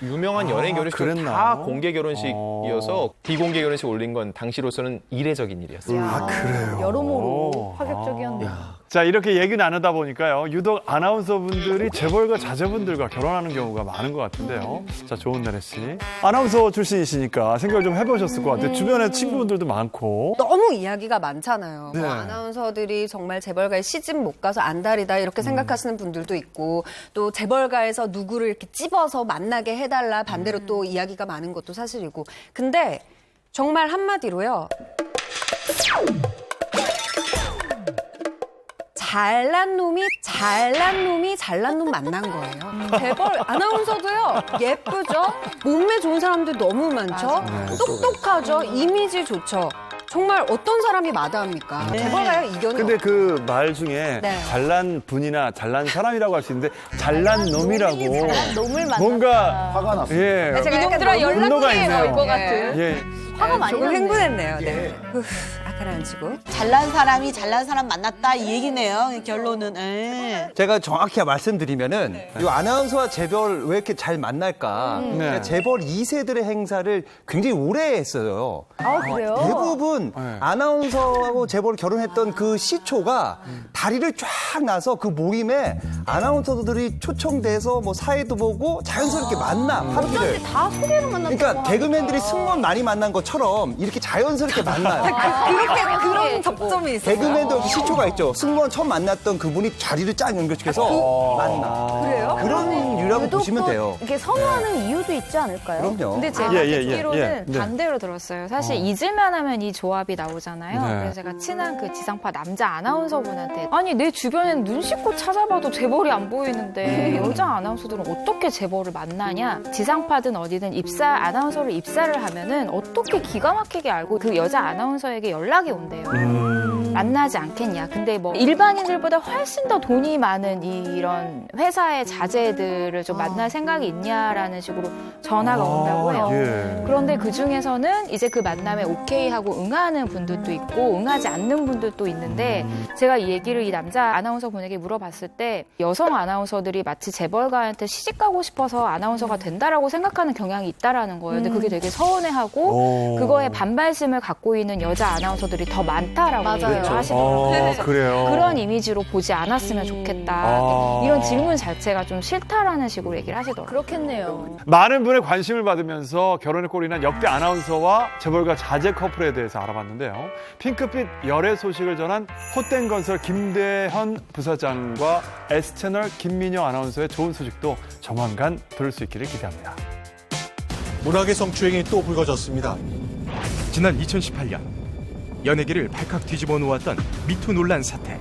S6: 유명한 연예 결혼식
S1: 그랬나?
S6: 다 공개 결혼식이어서 비공개 결혼식 올린 건 당시로서는 이례적인 일이었어요.
S1: 그래요.
S8: 여러모로 파격적이었네요.
S1: 자, 이렇게 얘기 나누다 보니까요. 유독 아나운서분들이 재벌가 자제분들과 결혼하는 경우가 많은 것 같은데요. 자, 조은나래 씨. 아나운서 출신이시니까 생각을 좀 해보셨을 것 같아요. 주변에 친구분들도 많고.
S2: 너무 이야기가 많잖아요.
S1: 네.
S2: 뭐 아나운서들이 정말 재벌가에 시집 못 가서 안달이다 이렇게 생각하시는 분들도 있고 또 재벌가에서 누구를 이렇게 찝어서 만나게 해달라 반대로 또 이야기가 많은 것도 사실이고. 근데 정말 한마디로요. 잘난 놈이 잘난 놈 만난 거예요. 재벌 아나운서도요. 예쁘죠? 몸매 좋은 사람들 너무 많죠? 똑똑하죠? 이미지 좋죠? 정말 어떤 사람이 마다합니까? 재벌가요 이견이
S1: 근데 그 말 중에
S2: 네.
S1: 잘난 분이나 잘난 사람이라고 할 수 있는데 잘난 놈이라고
S8: 놈을 만났다.
S1: 뭔가
S12: 화가 났어요.
S1: 예.
S2: 제가 약간
S8: 이놈들아
S2: 너무
S1: 분노가
S2: 연락해
S1: 있네요.
S2: 올 것 같은.
S1: 예.
S8: 화가 많이
S2: 조금
S8: 났네.
S2: 흥분했네요. 네. 가라앉히고.
S10: 잘난 사람이 잘난 사람 만났다 이 얘기네요. 결론은. 에.
S11: 제가 정확히 말씀드리면은 이 아나운서와 재벌 왜 이렇게 잘 만날까?
S1: 네.
S11: 재벌 2세들의 행사를 굉장히 오래 했어요.
S8: 아, 그래요?
S11: 대부분 아나운서하고 재벌 결혼했던 그 시초가 다리를 쫙 나서 그 모임에 아나운서들이 초청돼서 뭐 사회도 보고 자연스럽게 만나 하루키를.
S8: 다 소개로 만났다고
S11: 그러니까 개그맨들이 승무원 많이 만난 것처럼 이렇게 자연스럽게 만나요.
S2: 그런 접점이 있어요.
S11: 개그맨도 여기 시초가 있죠. 승무원 처음 만났던 그분이 자리를 쫙 연결시켜서 만나.
S8: 그래요?
S11: 그런 유라고 보시면 돼요.
S7: 이게 선호하는 이유도 있지 않을까요?
S11: 그럼요.
S7: 근데 제가
S1: 예, 예, 예,
S7: 듣기로는
S1: 예. 네.
S7: 반대로 들었어요. 사실 잊을만 하면 이 조합이 나오잖아요.
S1: 네.
S7: 그래서 제가 친한 그 지상파 남자 아나운서분한테 아니 내 주변엔 눈 씻고 찾아봐도 재벌이 안 보이는데 여자 아나운서들은 어떻게 재벌을 만나냐? 지상파든 어디든 아나운서를 입사를 하면은 어떻게 기가 막히게 알고 그 여자 아나운서에게 연락 연락이 온대요. 만나지 않겠냐. 근데 뭐 일반인들보다 훨씬 더 돈이 많은 이런 회사의 자제들을 좀 만날 생각이 있냐라는 식으로 전화가 온다고 해요.
S1: 예.
S7: 그런데 그 중에서는 이제 그 만남에 오케이 하고 응하는 분들도 있고 응하지 않는 분들도 있는데 제가 이 얘기를 이 남자 아나운서 분에게 물어봤을 때 여성 아나운서들이 마치 재벌가한테 시집 가고 싶어서 아나운서가 된다라고 생각하는 경향이 있다라는 거예요. 근데 그게 되게 서운해하고 그거에 반발심을 갖고 있는 여자 아나운서들이 더 많다라고 얘기를 하시더라고요. 그래서
S1: 그래요.
S7: 그런 이미지로 보지 않았으면 좋겠다. 이런 질문 자체가 좀 싫다라는 식으로 얘기를 하시더라고요.
S2: 그렇겠네요.
S1: 많은 분의 관심을 받으면서 결혼에 꼴이 난 역대 아나운서와 재벌가 자제 커플에 대해서 알아봤는데요. 핑크빛 열애 소식을 전한 호땡건설 김대현 부사장과 S채널 김민영 아나운서의 좋은 소식도 조만간 들을 수 있기를 기대합니다.
S13: 문학의 성추행이 또 불거졌습니다.
S3: 지난 2018년 연예계를 발칵 뒤집어 놓았던 미투 논란 사태.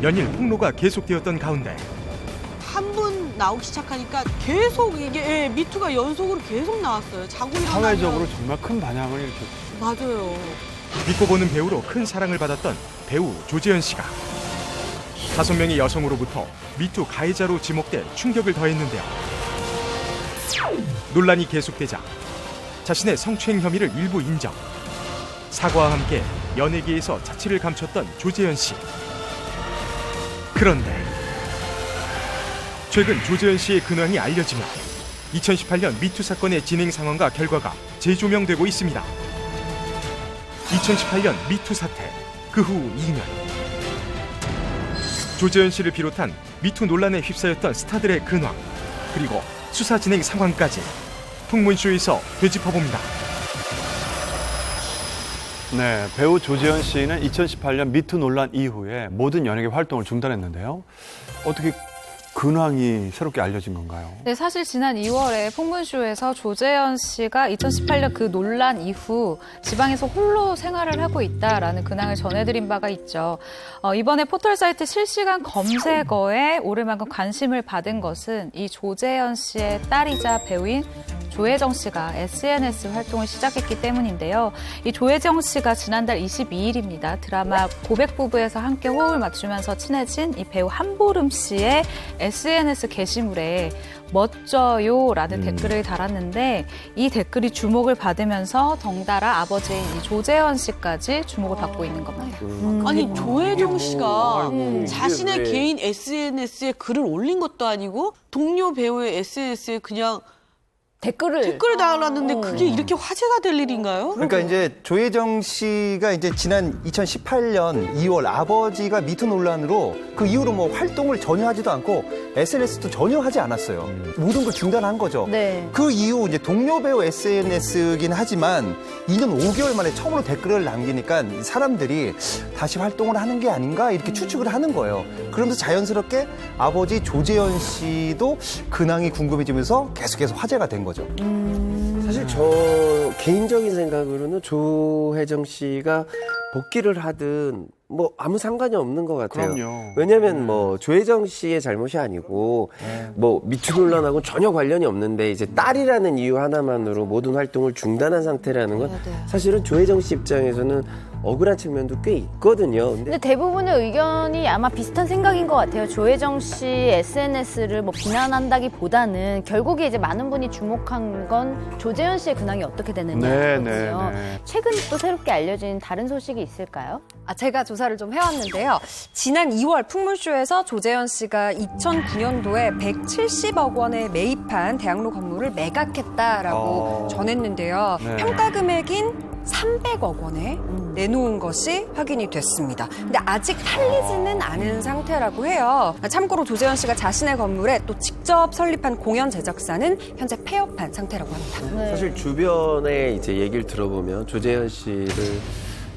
S3: 연일 폭로가 계속되었던 가운데
S10: 한 분 나오기 시작하니까 계속 이게 미투가 연속으로 계속 나왔어요. 자고 일어나면.
S1: 사회적으로 정말 큰 반향을 일으켰죠.
S10: 맞아요.
S3: 믿고 보는 배우로 큰 사랑을 받았던 배우 조재현 씨가 5명의 여성으로부터 미투 가해자로 지목돼 충격을 더했는데요. 논란이 계속되자 자신의 성추행 혐의를 일부 인정. 사과와 함께 연예계에서 자취를 감췄던 조재현 씨. 그런데 최근 조재현 씨의 근황이 알려지며 2018년 미투 사건의 진행 상황과 결과가 재조명되고 있습니다. 2018년 미투 사태, 그 후 2년. 조재현 씨를 비롯한 미투 논란에 휩싸였던 스타들의 근황, 그리고 수사 진행 상황까지 풍문쇼에서 되짚어봅니다.
S1: 네, 배우 조재현 씨는 2018년 미투 논란 이후에 모든 연예계 활동을 중단했는데요. 어떻게 근황이 새롭게 알려진 건가요?
S8: 네, 사실 지난 2월에 풍문쇼에서 조재현 씨가 2018년 그 논란 이후 지방에서 홀로 생활을 하고 있다라는 근황을 전해드린 바가 있죠. 이번에 포털사이트 실시간 검색어에 오를 만큼 관심을 받은 것은 이 조재현 씨의 딸이자 배우인 조혜정 씨가 SNS 활동을 시작했기 때문인데요. 이 조혜정 씨가 지난달 22일입니다. 드라마 고백부부에서 함께 호흡을 맞추면서 친해진 이 배우 한보름 씨의 SNS 게시물에 멋져요라는 댓글을 달았는데 이 댓글이 주목을 받으면서 덩달아 아버지인 이 조재현 씨까지 주목을 받고 있는 겁니다.
S10: 아니 조혜정 씨가 자신의
S9: 왜.
S10: 개인 SNS에 글을 올린 것도 아니고 동료 배우의 SNS에 그냥 댓글을 달았는데 그게 이렇게 화제가 될 일인가요?
S11: 그러니까 이제 조혜정 씨가 이제 지난 2018년 2월 아버지가 미투 논란으로 그 이후로 뭐 활동을 전혀 하지도 않고 SNS도 전혀 하지 않았어요. 모든 걸 중단한 거죠.
S2: 네.
S11: 그 이후 이제 동료 배우 SNS긴 하지만 2년 5개월 만에 처음으로 댓글을 남기니까 사람들이 다시 활동을 하는 게 아닌가 이렇게 추측을 하는 거예요. 그러면서 자연스럽게 아버지 조재현 씨도 근황이 궁금해지면서 계속해서 화제가 된 거죠.
S9: 사실 저 개인적인 생각으로는 조혜정 씨가 복귀를 하든 뭐 아무 상관이 없는 것 같아요.
S1: 그럼요.
S9: 왜냐하면 뭐 조혜정 씨의 잘못이 아니고 뭐 미투 논란하고 전혀 관련이 없는데 이제 딸이라는 이유 하나만으로 모든 활동을 중단한 상태라는 건 사실은 조혜정 씨 입장에서는 억울한 측면도 꽤 있거든요.
S14: 근데 대부분의 의견이 아마 비슷한 생각인 것 같아요. 조혜정 씨 SNS를 뭐 비난한다기보다는 결국에 이제 많은 분이 주목한 건 조재현 씨의 근황이 어떻게 되느냐거든요. 최근 또 새롭게 알려진 다른 소식이 있을까요?
S2: 제가 조사를 좀 해왔는데요. 지난 2월 풍문쇼에서 조재현 씨가 2009년도에 170억 원에 매입한 대학로 건물을 매각했다라고 전했는데요.
S1: 네.
S2: 평가 금액인 300억 원에 내놓은 것이 확인이 됐습니다. 근데 아직 팔리지는 않은 상태라고 해요. 참고로 조재현 씨가 자신의 건물에 또 직접 설립한 공연 제작사는 현재 폐업한 상태라고 합니다.
S9: 사실 주변에 이제 얘기를 들어보면 조재현 씨를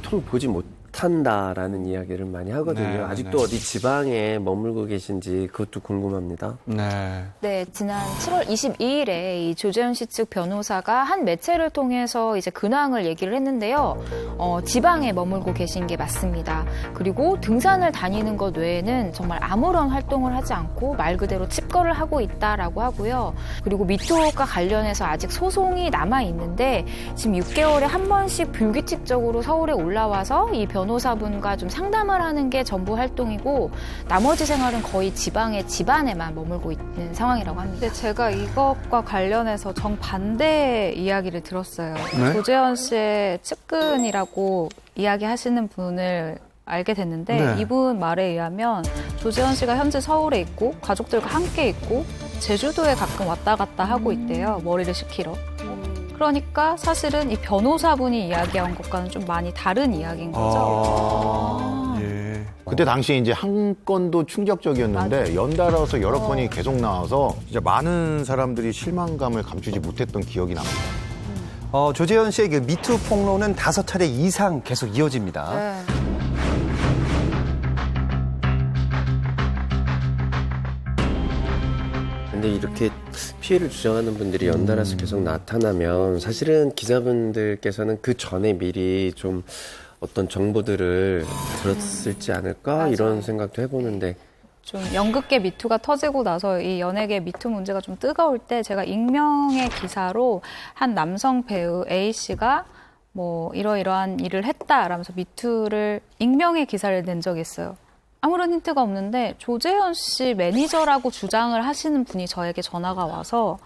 S9: 통 보지 못한다라는 이야기를 많이 하거든요.
S1: 네,
S9: 아직도
S1: 네.
S9: 어디 지방에 머물고 계신지 그것도 궁금합니다.
S1: 네.
S7: 네, 지난 7월 22일에 이 조재현 씨 측 변호사가 한 매체를 통해서 이제 근황을 얘기를 했는데요. 지방에 머물고 계신 게 맞습니다. 그리고 등산을 다니는 것 외에는 정말 아무런 활동을 하지 않고 말 그대로 칩거를 하고 있다라고 하고요. 그리고 미투과 관련해서 아직 소송이 남아 있는데 지금 6개월에 한 번씩 불규칙적으로 서울에 올라와서 이 변호사분과 좀 상담을 하는 게 전부 활동이고 나머지 생활은 거의 지방의 집안에만 머물고 있는 상황이라고 합니다.
S8: 근데 제가 이것과 관련해서 정반대 이야기를 들었어요.
S1: 네?
S8: 조재현 씨의 측근이라고 이야기하시는 분을 알게 됐는데
S1: 네.
S8: 이분 말에 의하면 조재현 씨가 현재 서울에 있고 가족들과 함께 있고 제주도에 가끔 왔다 갔다 하고 있대요. 머리를 식히러. 그러니까 사실은 이 변호사분이 이야기한 것과는 좀 많이 다른 이야기인 거죠.
S1: 예.
S12: 그때 당시에 이제 한 건도 충격적이었는데 연달아서 여러 건이 계속 나와서 진짜 많은 사람들이 실망감을 감추지 못했던 기억이 납니다.
S11: 조재현 씨의 그 미투 폭로는 5차례 이상 계속 이어집니다.
S2: 네.
S9: 근데 이렇게 피해를 주장하는 분들이 연달아서 계속 나타나면 사실은 기자분들께서는 그 전에 미리 좀 어떤 정보들을 들었을지 않을까 이런 생각도 해보는데
S8: 좀 연극계 미투가 터지고 나서 이 연예계 미투 문제가 좀 뜨거울 때 제가 익명의 기사로 한 남성 배우 A씨가 뭐 이러이러한 일을 했다라면서 미투를 익명의 기사를 낸 적이 있어요. 아무런 힌트가 없는데 조재현 씨 매니저라고 주장을 하시는 분이 저에게 전화가 와서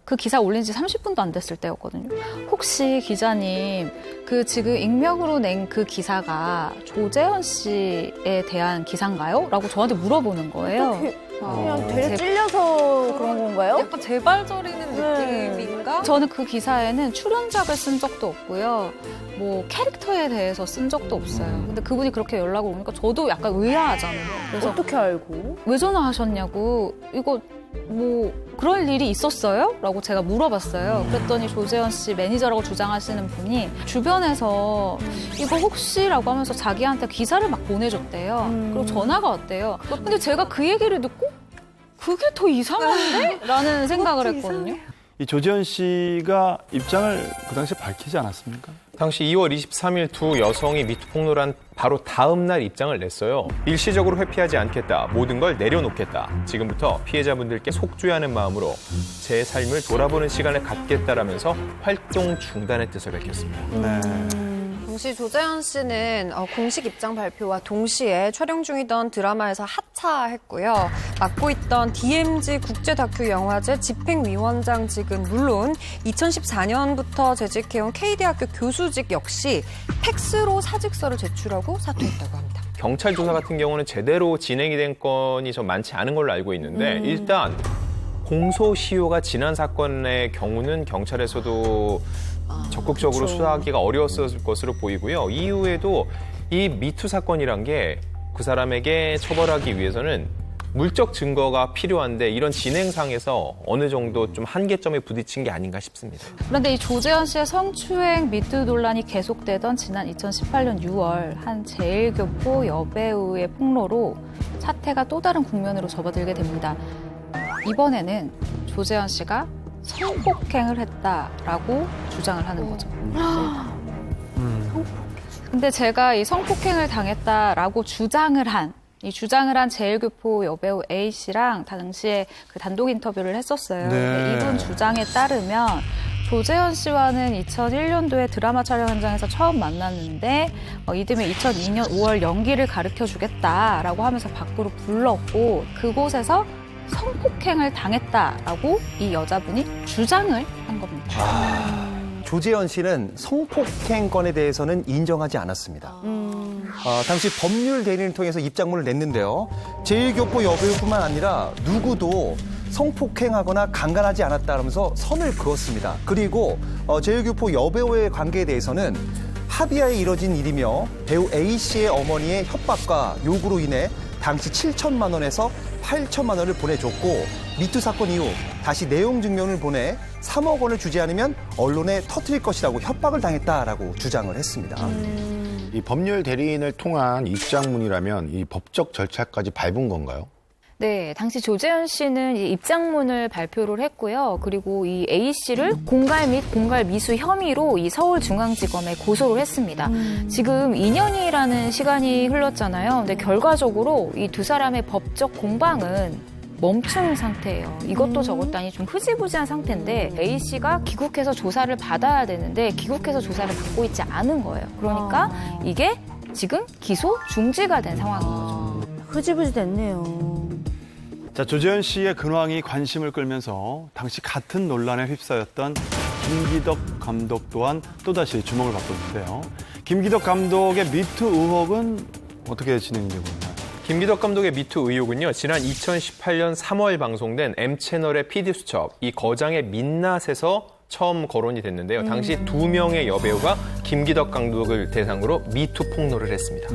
S8: 그 기사 올린 지 30분도 안 됐을 때였거든요. 혹시 기자님 그 지금 익명으로 낸 그 기사가 조재현 씨에 대한 기사인가요? 라고 저한테 물어보는 거예요.
S14: 그냥 되게 찔려서 그런 건가요?
S2: 약간 재발저리는 느낌인가?
S8: 저는 그 기사에는 출연작을 쓴 적도 없고요. 뭐 캐릭터에 대해서 쓴 적도 없어요. 근데 그분이 그렇게 연락을 오니까 저도 약간 의아하잖아요. 그래서
S14: 어떻게 알고?
S8: 왜 전화하셨냐고. 이거 뭐 그럴 일이 있었어요? 라고 제가 물어봤어요. 그랬더니 조재현 씨 매니저라고 주장하시는 분이 주변에서 이거 혹시라고 하면서 자기한테 기사를 막 보내줬대요. 그리고 전화가 왔대요. 근데 제가 그 얘기를 듣고 그게 더 이상한데? 라는 생각을 했거든요.
S1: 이 조재현 씨가 입장을 그 당시에 밝히지 않았습니까?
S6: 당시 2월 23일 두 여성이 미투 폭로를 한 바로 다음 날 입장을 냈어요. 일시적으로 회피하지 않겠다. 모든 걸 내려놓겠다. 지금부터 피해자분들께 속죄하는 마음으로 제 삶을 돌아보는 시간을 갖겠다라면서 활동 중단의 뜻을 밝혔습니다.
S1: 네.
S2: 당시 조재현 씨는 공식 입장 발표와 동시에 촬영 중이던 드라마에서 하차했고요. 맡고 있던 DMZ 국제 다큐 영화제 집행위원장직은 물론 2014년부터 재직해온 K대학교 교수직 역시 팩스로 사직서를 제출하고 사퇴했다고 합니다.
S6: 경찰 조사 같은 경우는 제대로 진행이 된 건이 좀 많지 않은 걸로 알고 있는데 일단 공소시효가 지난 사건의 경우는 경찰에서도 적극적으로
S10: 그렇죠.
S6: 수사하기가 어려웠을 것으로 보이고요. 이후에도 이 미투 사건이란 게 그 사람에게 처벌하기 위해서는 물적 증거가 필요한데 이런 진행상에서 어느 정도 좀 한계점에 부딪힌 게 아닌가 싶습니다.
S8: 그런데 이 조재현 씨의 성추행 미투 논란이 계속되던 지난 2018년 6월 한 제1교포 여배우의 폭로로 사태가 또 다른 국면으로 접어들게 됩니다. 이번에는 조재현 씨가 성폭행을 했다라고 주장을 하는 거죠. 근데 제가 이 성폭행을 당했다라고 주장을 한 제1교포 여배우 A씨랑 당시에 그 단독 인터뷰를 했었어요.
S1: 네.
S8: 이분 주장에 따르면 조재현 씨와는 2001년도에 드라마 촬영 현장에서 처음 만났는데 이듬해 2002년 5월 연기를 가르쳐주겠다라고 하면서 밖으로 불렀고 그곳에서 성폭행을 당했다라고 이 여자분이 주장을 한 겁니다.
S11: 조재현 씨는 성폭행 건에 대해서는 인정하지 않았습니다. 당시 법률 대리인을 통해서 입장문을 냈는데요. 제1교포 여배우뿐만 아니라 누구도 성폭행하거나 강간하지 않았다면서 선을 그었습니다. 그리고 제1교포 여배우의 관계에 대해서는 합의하에 이뤄진 일이며 배우 A씨의 어머니의 협박과 요구로 인해 당시 7천만 원에서 8천만 원을 보내줬고 미투 사건 이후 다시 내용 증명을 보내 3억 원을 주지 않으면 언론에 터뜨릴 것이라고 협박을 당했다라고 주장을 했습니다.
S12: 이 법률 대리인을 통한 입장문이라면 이 법적 절차까지 밟은 건가요?
S7: 네, 당시 조재현 씨는 이 입장문을 발표를 했고요. 그리고 이 A 씨를 공갈 및 공갈 미수 혐의로 이 서울중앙지검에 고소를 했습니다. 지금 2년이라는 시간이 흘렀잖아요. 근데 결과적으로 이 두 사람의 법적 공방은 멈춘 상태예요. 이것도 저것도 아니 좀 흐지부지한 상태인데 A 씨가 귀국해서 조사를 받아야 되는데 귀국해서 조사를 받고 있지 않은 거예요. 그러니까 이게 지금 기소 중지가 된 상황인 거죠.
S14: 흐지부지 됐네요.
S1: 자, 조재현 씨의 근황이 관심을 끌면서 당시 같은 논란에 휩싸였던 김기덕 감독 또한 또다시 주목을 받고 있는데요. 김기덕 감독의 미투 의혹은 어떻게 진행되고 있나요?
S6: 김기덕 감독의 미투 의혹은요, 지난 2018년 3월 방송된 M채널의 PD수첩, 이 거장의 민낯에서 처음 거론이 됐는데요. 당시 2명의 여배우가 김기덕 감독을 대상으로 미투 폭로를 했습니다.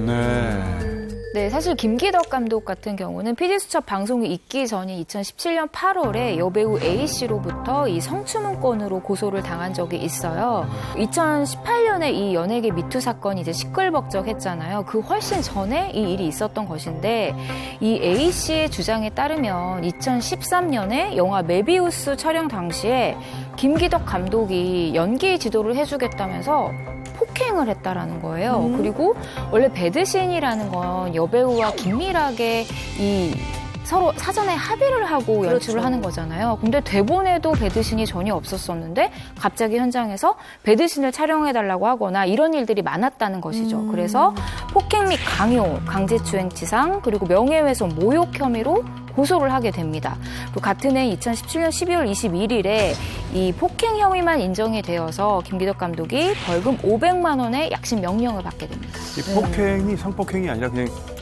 S7: 네, 사실 김기덕 감독 같은 경우는 PD수첩 방송이 있기 전인 2017년 8월에 여배우 A씨로부터 이 성추문 건으로 고소를 당한 적이 있어요. 2018년에 이 연예계 미투 사건이 이제 시끌벅적했잖아요. 그 훨씬 전에 이 일이 있었던 것인데 이 A씨의 주장에 따르면 2013년에 영화 메비우스 촬영 당시에 김기덕 감독이 연기 지도를 해주겠다면서 폭행을 했다라는 거예요. 그리고 원래 배드신이라는 건 여배우와 긴밀하게 서로 사전에 합의를 하고 연출을 하는 거잖아요. 근데 대본에도 배드신이 전혀 없었었는데 갑자기 현장에서 배드신을 촬영해달라고 하거나 이런 일들이 많았다는 것이죠. 그래서 폭행 및 강요, 강제추행치상, 그리고 명예훼손, 모욕 혐의로 고소를 하게 됩니다. 그리고 같은 해 2017년 12월 21일에 이 폭행 혐의만 인정이 되어서 김기덕 감독이 벌금 500만 원의 약식 명령을 받게 됩니다.
S1: 이 폭행이 성폭행이 아니라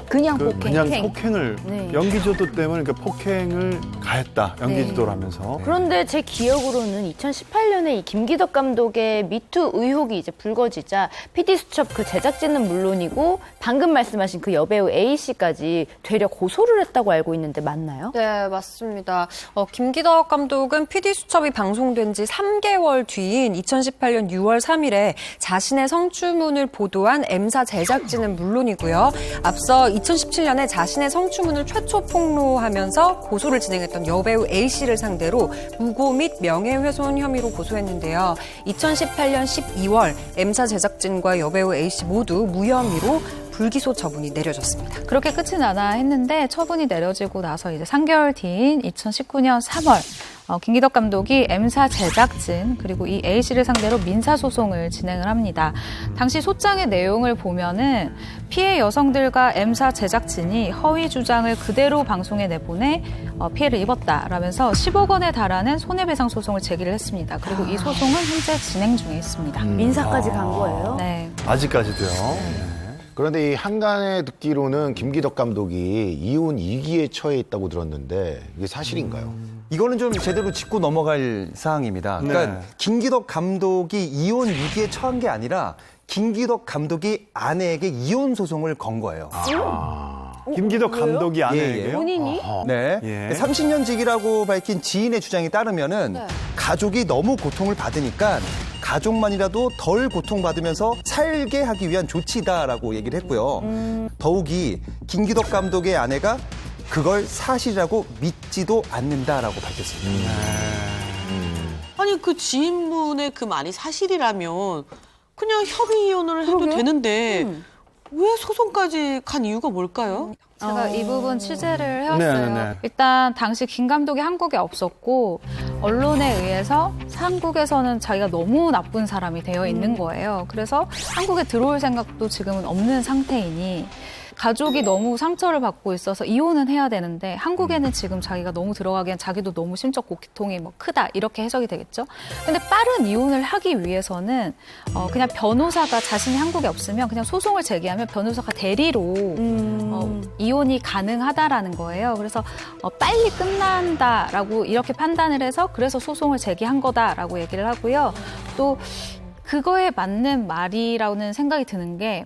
S1: 그냥 폭행을 연기지도 때문에 폭행을 가했다. 연기지도를 하면서.
S14: 그런데 제 기억으로는 2018년에 이 김기덕 감독의 미투 의혹이 이제 불거지자 PD수첩 그 제작진은 물론이고 방금 말씀하신 그 여배우 A씨까지 되려 고소를 했다고 알고 있는데 맞나요?
S2: 네, 맞습니다. 김기덕 감독은 PD수첩이 방송된 지 3개월 뒤인 2018년 6월 3일에 자신의 성추문을 보도한 M사 제작진은 물론이고요. 앞서 2017년에 자신의 성추문을 최초 폭로하면서 고소를 진행했던 여배우 A씨를 상대로 무고 및 명예훼손 혐의로 고소했는데요. 2018년 12월 M사 제작진과 여배우 A씨 모두 무혐의로 불기소 처분이 내려졌습니다.
S8: 그렇게 끝이 나나 했는데 처분이 내려지고 나서 이제 3개월 뒤인 2019년 3월 김기덕 감독이 M사 제작진 그리고 이 A씨를 상대로 민사소송을 진행을 합니다. 당시 소장의 내용을 보면은 피해 여성들과 M사 제작진이 허위 주장을 그대로 방송에 내보내 피해를 입었다라면서 10억 원에 달하는 손해배상 소송을 제기를 했습니다. 그리고 이 소송은 현재 진행 중에 있습니다.
S14: 민사까지 간 거예요?
S8: 네.
S1: 아직까지도요.
S12: 그런데 이 한간에 듣기로는 김기덕 감독이 이혼 2기에 처해 있다고 들었는데 이게 사실인가요?
S11: 이거는 좀 제대로 짚고 넘어갈 사항입니다. 그러니까 김기덕 감독이 이혼 6기에 처한 게 아니라 김기덕 감독이 아내에게 이혼 소송을 건 거예요.
S1: 김기덕 감독이 아내에게요?
S14: 본인이?
S11: 네. 30년직이라고 밝힌 지인의 주장에 따르면은 가족이 너무 고통을 받으니까 가족만이라도 덜 고통받으면서 살게 하기 위한 조치다라고 얘기를 했고요. 더욱이 김기덕 감독의 아내가 그걸 사실이라고 믿지도 않는다라고 밝혔습니다.
S10: 아니 그 지인분의 그 말이 사실이라면 그냥 협의 이혼을 해도 되는데 왜 소송까지 간 이유가 뭘까요?
S8: 제가 이 부분 취재를 해왔어요. 일단 당시 김 감독이 한국에 없었고 언론에 의해서 한국에서는 자기가 너무 나쁜 사람이 되어 있는 거예요. 그래서 한국에 들어올 생각도 지금은 없는 상태이니 가족이 너무 상처를 받고 있어서 이혼은 해야 되는데 한국에는 지금 자기가 너무 들어가기엔 자기도 너무 심적 고통이 크다 이렇게 해석이 되겠죠. 근데 빠른 이혼을 하기 위해서는 그냥 변호사가 자신이 한국에 없으면 그냥 소송을 제기하면 변호사가 대리로 이혼이 가능하다라는 거예요. 그래서 빨리 끝난다라고 이렇게 판단을 해서 그래서 소송을 제기한 거다라고 얘기를 하고요. 또 그거에 맞는 말이라는 생각이 드는 게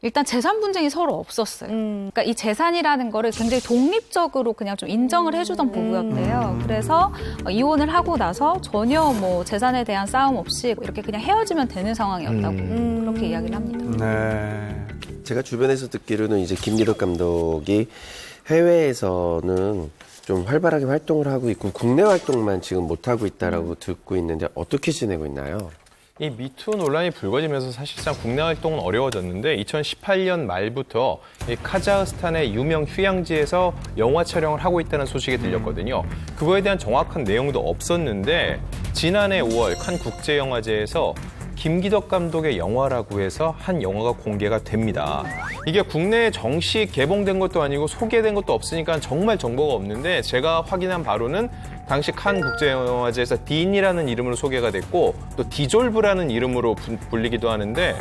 S8: 일단 재산 분쟁이 서로 없었어요. 그러니까 이 재산이라는 거를 굉장히 독립적으로 그냥 좀 인정을 해주던 부부였대요. 그래서 이혼을 하고 나서 전혀 뭐 재산에 대한 싸움 없이 이렇게 그냥 헤어지면 되는 상황이었다고 그렇게 이야기를 합니다.
S1: 네.
S9: 제가 주변에서 듣기로는 이제 김기덕 감독이 해외에서는 좀 활발하게 활동을 하고 있고 국내 활동만 지금 못하고 있다라고 듣고 있는데 어떻게 지내고 있나요?
S6: 이 미투 논란이 불거지면서 사실상 국내 활동은 어려워졌는데 2018년 말부터 이 카자흐스탄의 유명 휴양지에서 영화 촬영을 하고 있다는 소식이 들렸거든요. 그거에 대한 정확한 내용도 없었는데 지난해 5월 칸 국제영화제에서 김기덕 감독의 영화라고 해서 한 영화가 공개가 됩니다. 이게 국내에 정식 개봉된 것도 아니고 소개된 것도 없으니까 정말 정보가 없는데 제가 확인한 바로는 당시 칸 국제영화제에서 딘이라는 이름으로 소개가 됐고 또 디졸브라는 이름으로 불리기도 하는데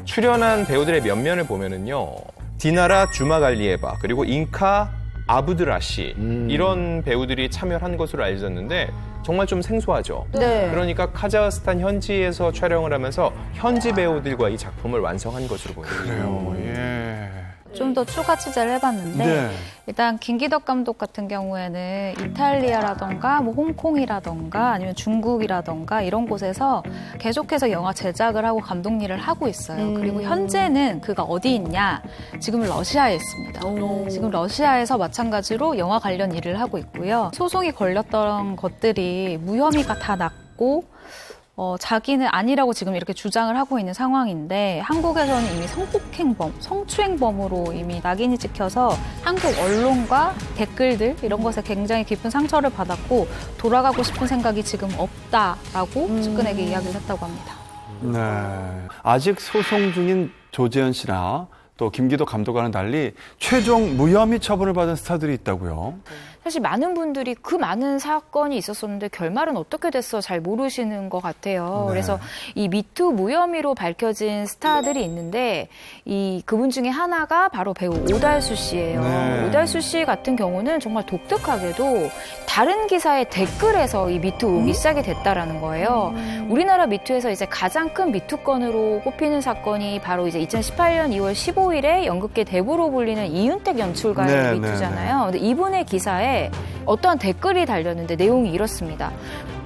S6: 출연한 배우들의 면면을 보면은요. 디나라 주마갈리에바 그리고 잉카 아브드라시 이런 배우들이 참여한 것으로 알려졌는데 정말 좀 생소하죠.
S14: 네.
S6: 그러니까 카자흐스탄 현지에서 촬영을 하면서 현지 배우들과 이 작품을 완성한 것으로 보입니다.
S1: 그래요. 예.
S8: 좀 더 추가 취재를 해봤는데
S1: 네.
S8: 일단 김기덕 감독 같은 경우에는 이탈리아라던가 뭐 홍콩이라던가 아니면 중국이라던가 이런 곳에서 계속해서 영화 제작을 하고 감독 일을 하고 있어요. 그리고 현재는 그가 어디 있냐? 지금 러시아에 있습니다. 지금 러시아에서 마찬가지로 영화 관련 일을 하고 있고요. 소송이 걸렸던 것들이 무혐의가 다 났고 자기는 아니라고 지금 이렇게 주장을 하고 있는 상황인데 한국에서는 이미 성폭행범, 성추행범으로 이미 낙인이 찍혀서 한국 언론과 댓글들 이런 것에 굉장히 깊은 상처를 받았고 돌아가고 싶은 생각이 지금 없다라고 측근에게 이야기를 했다고 합니다.
S1: 네. 아직 소송 중인 조재현 씨나 또 김기덕 감독과는 달리 최종 무혐의 처분을 받은 스타들이 있다고요.
S7: 사실 많은 분들이 그 많은 사건이 있었었는데 결말은 어떻게 됐어 잘 모르시는 것 같아요.
S1: 네.
S7: 그래서 이 미투 무혐의로 밝혀진 스타들이 있는데 그분 중에 하나가 바로 배우 오달수 씨예요.
S1: 네.
S7: 오달수 씨 같은 경우는 정말 독특하게도 다른 기사의 댓글에서 이 미투 오기 시작이 됐다라는 거예요. 우리나라 미투에서 이제 가장 큰 미투건으로 꼽히는 사건이 바로 이제 2018년 2월 15일에 연극계 대부로 불리는 이윤택 연출가의
S1: 네,
S7: 미투잖아요. 근데 이분의 기사에 어떠한 댓글이 달렸는데 내용이 이렇습니다.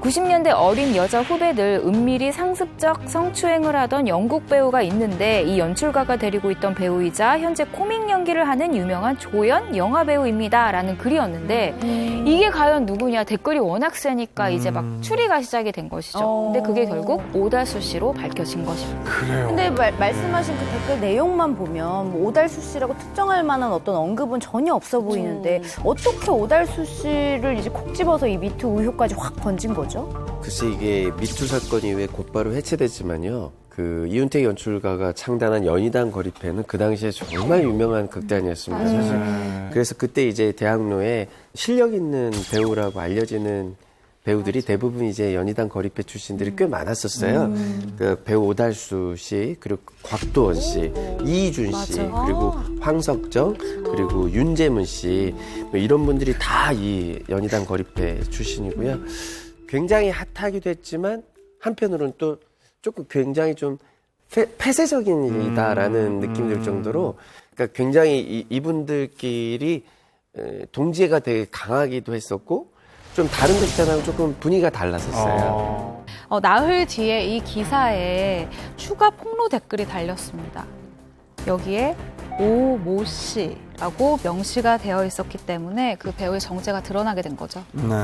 S7: 90년대 어린 여자 후배들 은밀히 상습적 성추행을 하던 영국 배우가 있는데 이 연출가가 데리고 있던 배우이자 현재 코믹 연기를 하는 유명한 조연 영화배우입니다. 라는 글이었는데 이게 과연 누구냐 댓글이 워낙 세니까 이제 막 추리가 시작이 된 것이죠. 근데 그게 결국 오달수 씨로 밝혀진 것입니다.
S1: 그래요.
S14: 근데 말씀하신 그 댓글 내용만 보면 뭐 오달수 씨라고 특정할 만한 어떤 언급은 전혀 없어 보이는데 어떻게 오달수 씨를 이제 콕 집어서 이 미투 의혹까지 확 번진 거죠?
S9: 글쎄 이게 미투 사건이 왜 곧바로 해체됐지만요. 그 이윤택 연출가가 창단한 연희당 거리패는 그 당시에 정말 유명한 극단이었습니다. 사실. 그래서 그때 이제 대학로에 실력 있는 배우라고 알려지는 배우들이 대부분 이제 연희당 거리패 출신들이 꽤 많았었어요. 그 배우 오달수 씨, 그리고 곽도원 씨, 이희준 씨, 그리고 황석정, 그리고 윤재문 씨, 뭐 이런 분들이 다 이 연희당 거리패 출신이고요. 굉장히 핫하기도 했지만 한편으로는 또 조금 굉장히 좀 폐쇄적인 일이다라는 느낌 들 정도로 그러니까 굉장히 이분들끼리 동지애가 되게 강하기도 했었고 좀 다른 극단하고 조금 분위기가 달랐었어요.
S8: 나흘 뒤에 이 기사에 추가 폭로 댓글이 달렸습니다. 여기에 오모 씨라고 명시가 되어 있었기 때문에 그 배우의 정체가 드러나게 된 거죠.
S1: 네.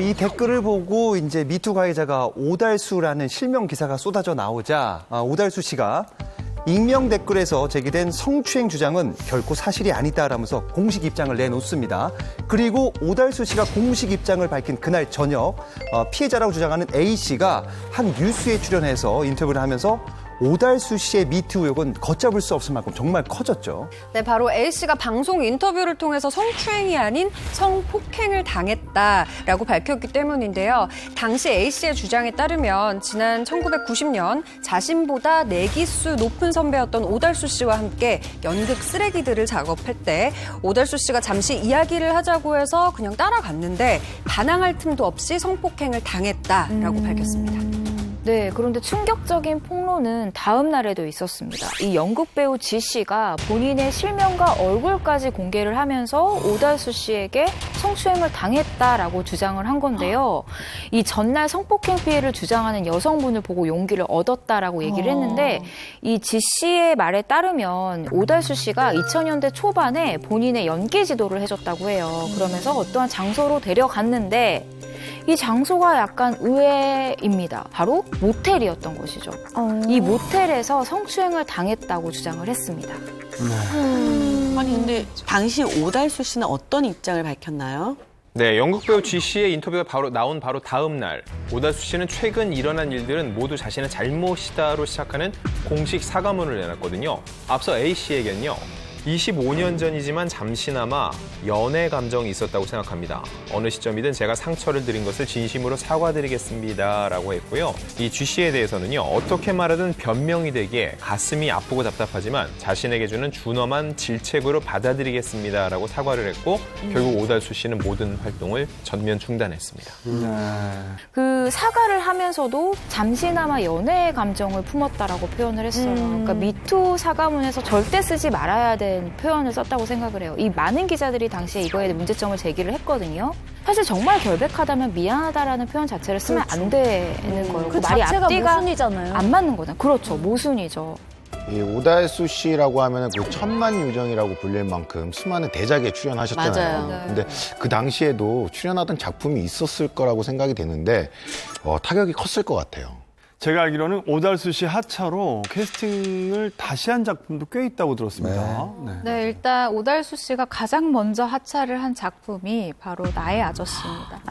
S11: 이 댓글을 보고 이제 미투 가해자가 오달수라는 실명 기사가 쏟아져 나오자 오달수 씨가 익명 댓글에서 제기된 성추행 주장은 결코 사실이 아니다라면서 공식 입장을 내놓습니다. 그리고 오달수 씨가 공식 입장을 밝힌 그날 저녁 피해자라고 주장하는 A 씨가 한 뉴스에 출연해서 인터뷰를 하면서 오달수 씨의 미투 의혹은 걷잡을 수 없을 만큼 정말 커졌죠.
S2: 네, 바로 A씨가 방송 인터뷰를 통해서 성추행이 아닌 성폭행을 당했다라고 밝혔기 때문인데요. 당시 A씨의 주장에 따르면 지난 1990년 자신보다 내기수 높은 선배였던 오달수 씨와 함께 연극 쓰레기들을 작업할 때 오달수 씨가 잠시 이야기를 하자고 해서 그냥 따라갔는데 반항할 틈도 없이 성폭행을 당했다라고 밝혔습니다.
S7: 네, 그런데 충격적인 폭로는 다음 날에도 있었습니다. 이 연극 배우 지 씨가 본인의 실명과 얼굴까지 공개를 하면서 오달수 씨에게 성추행을 당했다라고 주장을 한 건데요. 이 전날 성폭행 피해를 주장하는 여성분을 보고 용기를 얻었다라고 얘기를 했는데 이 지 씨의 말에 따르면 오달수 씨가 2000년대 초반에 본인의 연기 지도를 해줬다고 해요. 그러면서 어떠한 장소로 데려갔는데 이 장소가 약간 의외입니다. 바로 모텔이었던 것이죠. 이 모텔에서 성추행을 당했다고 주장을 했습니다.
S10: 아니 근데 당시 오달수 씨는 어떤 입장을 밝혔나요?
S6: 네, 연극 배우 G 씨의 인터뷰가 나온 바로 다음 날 오달수 씨는 최근 일어난 일들은 모두 자신의 잘못이다로 시작하는 공식 사과문을 내놨거든요. 앞서 A 씨에겐요. 25년 전이지만 잠시나마 연애 감정이 있었다고 생각합니다. 어느 시점이든 제가 상처를 드린 것을 진심으로 사과드리겠습니다. 라고 했고요. 이 G 씨에 대해서는요. 어떻게 말하든 변명이 되기에 가슴이 아프고 답답하지만 자신에게 주는 준엄한 질책으로 받아들이겠습니다. 라고 사과를 했고 결국 오달수 씨는 모든 활동을 전면 중단했습니다.
S7: 그 사과를 하면서도 잠시나마 연애의 감정을 품었다라고 표현을 했어요. 그러니까 미투 사과문에서 절대 쓰지 말아야 되는 표현을 썼다고 생각을 해요. 이 많은 기자들이 당시에 이거에 문제점을 제기를 했거든요. 사실 정말 결백하다면 미안하다라는 표현 자체를 쓰면 안 되는 거예요.
S14: 그
S7: 말이
S14: 자체가
S7: 앞뒤가
S14: 모순이잖아요.
S7: 안 맞는 거잖아요. 그렇죠. 모순이죠.
S12: 이 오달수 씨라고 하면 그 천만 요정이라고 불릴 만큼 수많은 대작에 출연하셨잖아요.
S10: 맞아요.
S12: 근데 그 당시에도 출연하던 작품이 있었을 거라고 생각이 되는데 타격이 컸을 것 같아요.
S1: 제가 알기로는 오달수 씨 하차로 캐스팅을 다시 한 작품도 꽤 있다고 들었습니다.
S8: 네, 일단 오달수 씨가 가장 먼저 하차를 한 작품이 바로 나의 아저씨입니다.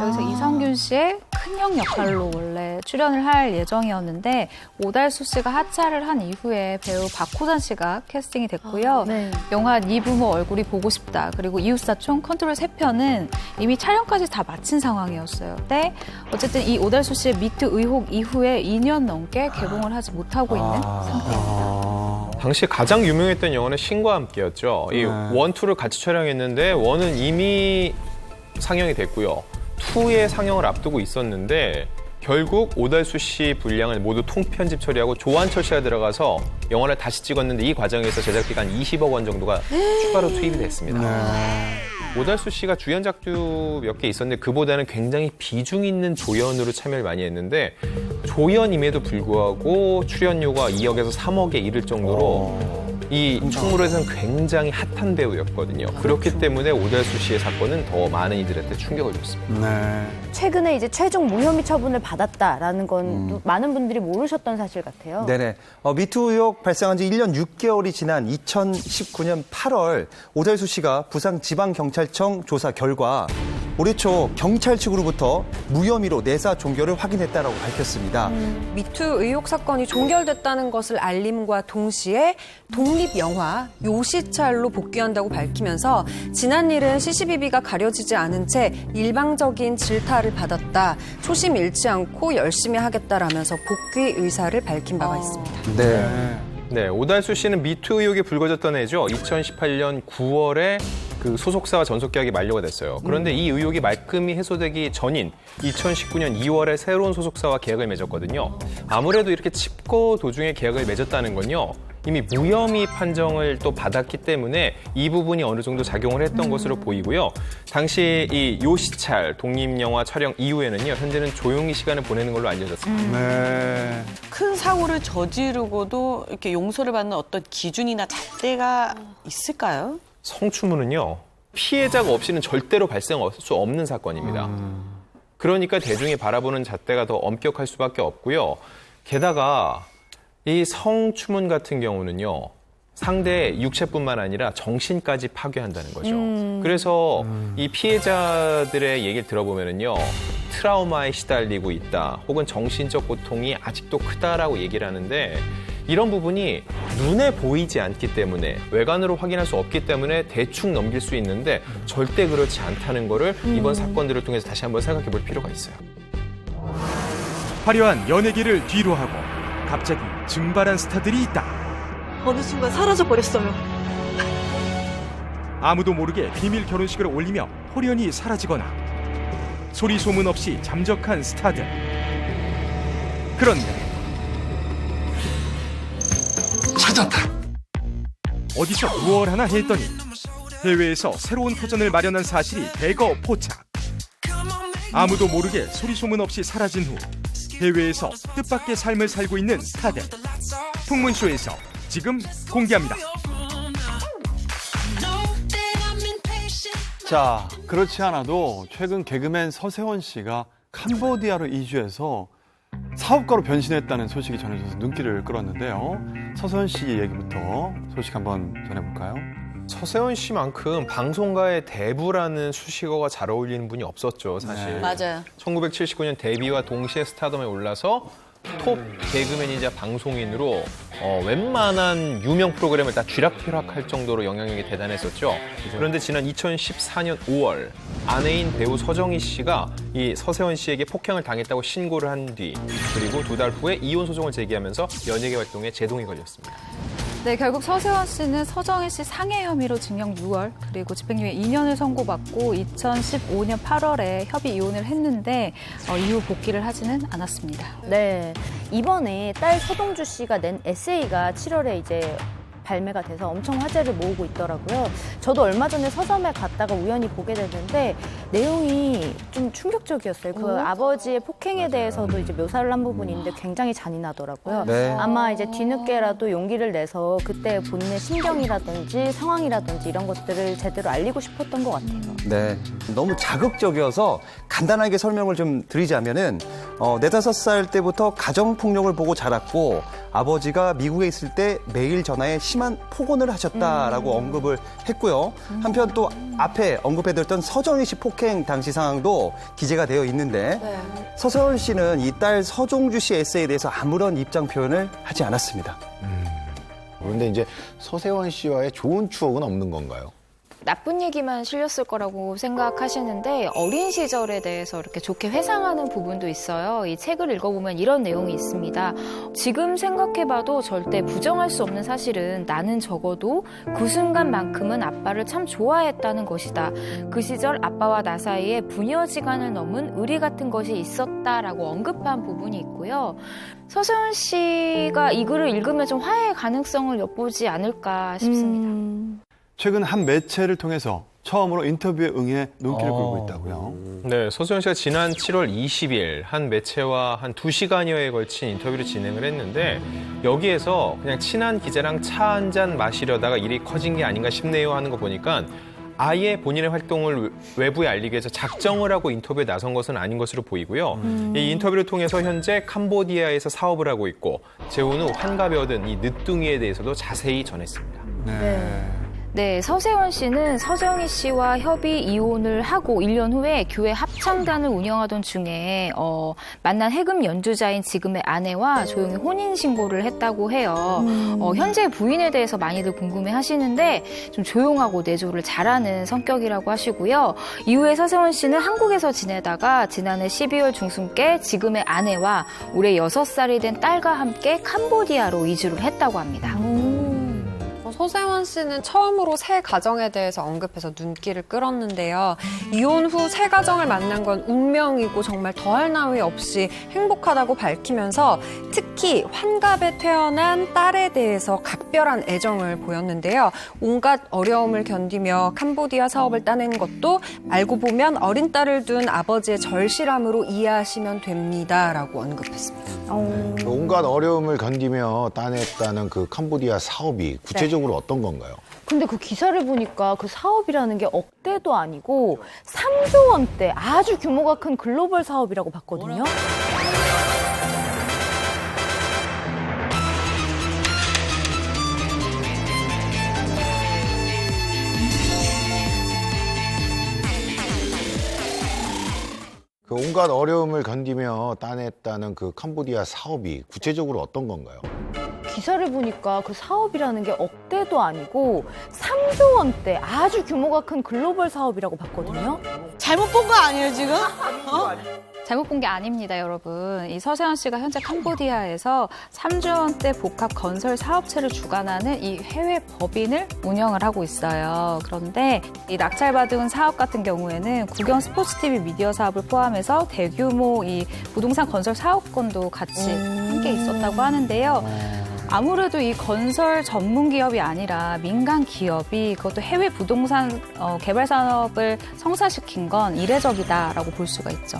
S8: 여기서 이성균 씨의 큰형 역할로 원래 출연을 할 예정이었는데 오달수 씨가 하차를 한 이후에 배우 박호선 씨가 캐스팅이 됐고요. 영화 네 부모 얼굴이 보고 싶다 그리고 이웃사촌 컨트롤 3편은 이미 촬영까지 다 마친 상황이었어요. 근데 어쨌든 이 오달수 씨의 미투 의혹 이후에 2년 넘게 개봉을 하지 못하고 있는 상태입니다.
S6: 당시 가장 유명했던 영화는 신과 함께였죠. 이 원, 투를 같이 촬영했는데 원은 이미 상영이 됐고요. 2의 상영을 앞두고 있었는데 결국 오달수 씨 분량을 모두 통편집 처리하고 조한철 씨가 들어가서 영화를 다시 찍었는데 이 과정에서 제작비가 한 20억 원 정도가 추가로 투입이 됐습니다. 오달수 씨가 주연작도 몇 개 있었는데 그보다는 굉장히 비중 있는 조연으로 참여를 많이 했는데 조연임에도 불구하고 출연료가 2억에서 3억에 이를 정도로 이 충무로에서는 굉장히 핫한 배우였거든요. 그렇기 때문에 오달수 씨의 사건은 더 많은 이들한테 충격을 줬습니다.
S14: 최근에 이제 최종 무혐의 처분을 받았다라는 건 많은 분들이 모르셨던 사실 같아요.
S11: 네네. 미투 의혹 발생한 지 1년 6개월이 지난 2019년 8월 오달수 씨가 부산지방경찰청 조사 결과 올해 초 경찰 측으로부터 무혐의로 내사 종결을 확인했다라고 밝혔습니다.
S2: 미투 의혹 사건이 종결됐다는 것을 알림과 동시에 독립영화 요시찰로 복귀한다고 밝히면서 지난 일은 CCBB가 가려지지 않은 채 일방적인 질타를 받았다. 초심 잃지 않고 열심히 하겠다라면서 복귀 의사를 밝힌 바가 있습니다.
S6: 네, 오달수 씨는 미투 의혹이 불거졌던 해죠. 2018년 9월에 그 소속사와 전속 계약이 만료가 됐어요. 그런데 이 의혹이 말끔히 해소되기 전인 2019년 2월에 새로운 소속사와 계약을 맺었거든요. 아무래도 이렇게 칩고 도중에 계약을 맺었다는 건요. 이미 무혐의 판정을 또 받았기 때문에 이 부분이 어느 정도 작용을 했던 것으로 보이고요. 당시 이 요시찰 독립영화 촬영 이후에는요. 현재는 조용히 시간을 보내는 걸로 알려졌습니다.
S10: 큰 사고를 저지르고도 이렇게 용서를 받는 어떤 기준이나 잣대가 있을까요?
S6: 성추문은요. 피해자가 없이는 절대로 발생할 수 없는 사건입니다. 그러니까 대중이 바라보는 잣대가 더 엄격할 수밖에 없고요. 게다가 이 성추문 같은 경우는요. 상대의 육체뿐만 아니라 정신까지 파괴한다는 거죠. 그래서 이 피해자들의 얘기를 들어보면은요. 트라우마에 시달리고 있다. 혹은 정신적 고통이 아직도 크다라고 얘기를 하는데 이런 부분이 눈에 보이지 않기 때문에 외관으로 확인할 수 없기 때문에 대충 넘길 수 있는데 절대 그렇지 않다는 거를 이번 사건들을 통해서 다시 한번 생각해 볼 필요가 있어요.
S3: 화려한 연예계를 뒤로하고 갑자기 증발한 스타들이 있다.
S15: 어느 순간 사라져버렸어요.
S3: 아무도 모르게 비밀 결혼식을 올리며 홀연히 사라지거나 소리 소문 없이 잠적한 스타들. 그런데
S4: 찾았다.
S3: 어디서 무얼 하나 했더니 해외에서 새로운 터전을 마련한 사실이 대거 포착. 아무도 모르게 소리소문 없이 사라진 후 해외에서 뜻밖의 삶을 살고 있는 스타들. 풍문쇼에서 지금 공개합니다.
S1: 자, 그렇지 않아도 최근 개그맨 서세원 씨가 캄보디아로 이주해서 사업가로 변신했다는 소식이 전해져서 눈길을 끌었는데요. 서세원 씨 얘기부터 소식 한번 전해볼까요?
S6: 서세원 씨만큼 방송가의 대부라는 수식어가 잘 어울리는 분이 없었죠, 사실.
S10: 네. 맞아요.
S6: 1979년 데뷔와 동시에 스타덤에 올라서 톱 개그맨이자 방송인으로 웬만한 유명 프로그램을 다 쥐락펴락할 정도로 영향력이 대단했었죠. 그런데 지난 2014년 5월 아내인 배우 서정희 씨가 이 서세원 씨에게 폭행을 당했다고 신고를 한 뒤 그리고 2달 후에 이혼 소송을 제기하면서 연예계 활동에 제동이 걸렸습니다.
S8: 네, 결국 서세원 씨는 서정희 씨 상해 혐의로 징역 6월 그리고 집행유예 2년을 선고받고 2015년 8월에 협의 이혼을 했는데 이후 복귀를 하지는 않았습니다.
S14: 네, 이번에 딸 서동주 씨가 낸 에세이가 7월에 이제 발매가 돼서 엄청 화제를 모으고 있더라고요. 저도 얼마 전에 서점에 갔다가 우연히 보게 됐는데 내용이 좀 충격적이었어요. 그 아버지의 폭행에 대해서도 이제 묘사를 한 부분이 있는데 굉장히 잔인하더라고요.
S11: 네.
S14: 아마 이제 뒤늦게라도 용기를 내서 그때 본인의 심경이라든지 상황이라든지 이런 것들을 제대로 알리고 싶었던 것 같아요.
S11: 네, 너무 자극적이어서 간단하게 설명을 좀 드리자면은 4-5살 때부터 가정폭력을 보고 자랐고 아버지가 미국에 있을 때 매일 전화에 심한 폭언을 하셨다라고 언급을 했고요. 한편 또 앞에 언급해드렸던 서정희 씨 폭행 당시 상황도 기재가 되어 있는데 서세원 씨는 이 딸 서종주 씨 에세이에 대해서 아무런 입장 표현을 하지 않았습니다.
S12: 그런데 이제 서세원 씨와의 좋은 추억은 없는 건가요?
S7: 나쁜 얘기만 실렸을 거라고 생각하시는데 어린 시절에 대해서 이렇게 좋게 회상하는 부분도 있어요. 이 책을 읽어보면 이런 내용이 있습니다. 지금 생각해봐도 절대 부정할 수 없는 사실은 나는 적어도 그 순간만큼은 아빠를 참 좋아했다는 것이다. 그 시절 아빠와 나 사이에 부녀지간을 넘은 의리 같은 것이 있었다라고 언급한 부분이 있고요. 서세원 씨가 이 글을 읽으면 좀 화해의 가능성을 엿보지 않을까 싶습니다.
S1: 최근 한 매체를 통해서 처음으로 인터뷰에 응해 눈길을 끌고 있다고요.
S6: 네, 서세원 씨가 지난 7월 20일 한 매체와 한 2시간여에 걸친 인터뷰를 진행을 했는데 여기에서 그냥 친한 기자랑 차 한 잔 마시려다가 일이 커진 게 아닌가 싶네요 하는 거 보니까 아예 본인의 활동을 외부에 알리기 위해서 작정을 하고 인터뷰에 나선 것은 아닌 것으로 보이고요. 이 인터뷰를 통해서 현재 캄보디아에서 사업을 하고 있고 재혼 후 환갑에 얻은 이 늦둥이에 대해서도 자세히 전했습니다.
S7: 네, 서세원 씨는 서정희 씨와 협의 이혼을 하고 1년 후에 교회 합창단을 운영하던 중에 만난 해금 연주자인 지금의 아내와 조용히 혼인신고를 했다고 해요. 현재 부인에 대해서 많이들 궁금해하시는데 좀 조용하고 내조를 잘하는 성격이라고 하시고요. 이후에 서세원 씨는 한국에서 지내다가 지난해 12월 중순께 지금의 아내와 올해 6살이 된 딸과 함께 캄보디아로 이주를 했다고 합니다.
S2: 서세원 씨는 처음으로 새 가정에 대해서 언급해서 눈길을 끌었는데요. 이혼 후 새 가정을 만난 건 운명이고 정말 더할 나위 없이 행복하다고 밝히면서 특히 환갑에 태어난 딸에 대해서 각별한 애정을 보였는데요. 온갖 어려움을 견디며 캄보디아 사업을 따낸 것도 알고 보면 어린 딸을 둔 아버지의 절실함으로 이해하시면 됩니다라고 언급했습니다.
S12: 온갖 어려움을 견디며 따냈다는 그 캄보디아 사업이 구체적으로 어떤 건가요?
S14: 근데 그 기사를 보니까 그 사업이라는 게 억대도 아니고 3조 원대 아주 규모가 큰 글로벌 사업이라고 봤거든요.
S12: 그 온갖 어려움을 견디며 따냈다는 그 캄보디아 사업이 구체적으로 어떤 건가요?
S14: 기사를 보니까 그 사업이라는 게 억대도 아니고 3조 원대 아주 규모가 큰 글로벌 사업이라고 봤거든요.
S10: 잘못 본 거 아니에요, 지금?
S8: 잘못 본 게 아닙니다, 여러분. 이 서세원 씨가 현재 캄보디아에서 3조 원대 복합 건설 사업체를 주관하는 이 해외 법인을 운영을 하고 있어요. 그런데 이 낙찰받은 사업 같은 경우에는 국영 스포츠 TV 미디어 사업을 포함해서 대규모 이 부동산 건설 사업권도 같이 함께 있었다고 하는데요. 아무래도 이 건설 전문 기업이 아니라 민간 기업이 그것도 해외 부동산 개발 산업을 성사시킨 건 이례적이다라고 볼 수가 있죠.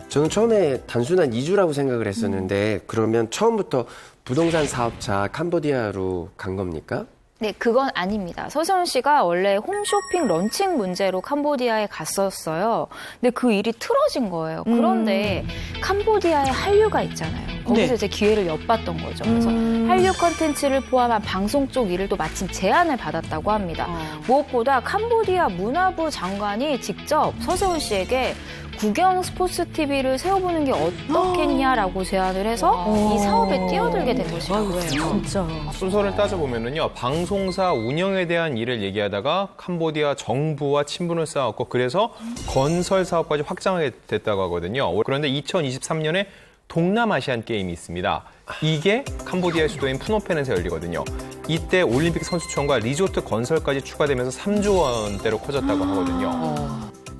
S9: 저는 처음에 단순한 이주라고 생각을 했었는데 그러면 처음부터 부동산 사업자 캄보디아로 간 겁니까?
S7: 네, 그건 아닙니다. 서세원 씨가 원래 홈쇼핑 런칭 문제로 캄보디아에 갔었어요. 근데 그 일이 틀어진 거예요. 그런데 캄보디아에 한류가 있잖아요. 거기서 이제 기회를 엿봤던 거죠. 그래서 한류 컨텐츠를 포함한 방송 쪽 일을 또 마침 제안을 받았다고 합니다. 무엇보다 캄보디아 문화부 장관이 직접 서세원 씨에게 국영 스포츠 TV를 세워보는 게 어떻겠냐라고 제안을 해서 이 사업에 뛰어들게 된 것이라고 해요.
S14: 진짜.
S6: 순서를 따져보면요. 방송사 운영에 대한 일을 얘기하다가 캄보디아 정부와 친분을 쌓았고 그래서 건설 사업까지 확장하게 됐다고 하거든요. 그런데 2023년에 동남아시안 게임이 있습니다. 이게 캄보디아의 수도인 푸놈펜에서 열리거든요. 이때 올림픽 선수촌과 리조트 건설까지 추가되면서 3조 원대로 커졌다고 하거든요.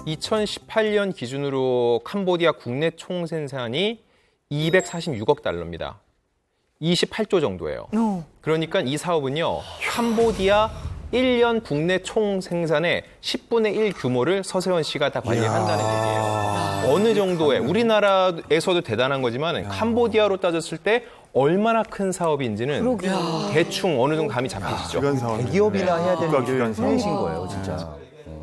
S6: 2018년 기준으로 캄보디아 국내 총생산이 246억 달러입니다. 28조 정도예요. 그러니까 이 사업은요. 캄보디아 1년 국내 총생산의 10분의 1 규모를 서세원 씨가 다 관리한다는 얘기예요. 어느 정도의 우리나라에서도 대단한 거지만 캄보디아로 따졌을 때 얼마나 큰 사업인지는 대충 어느 정도 감이 잡히시죠.
S11: 대기업이나 해야 되는 일이신 거예요, 진짜.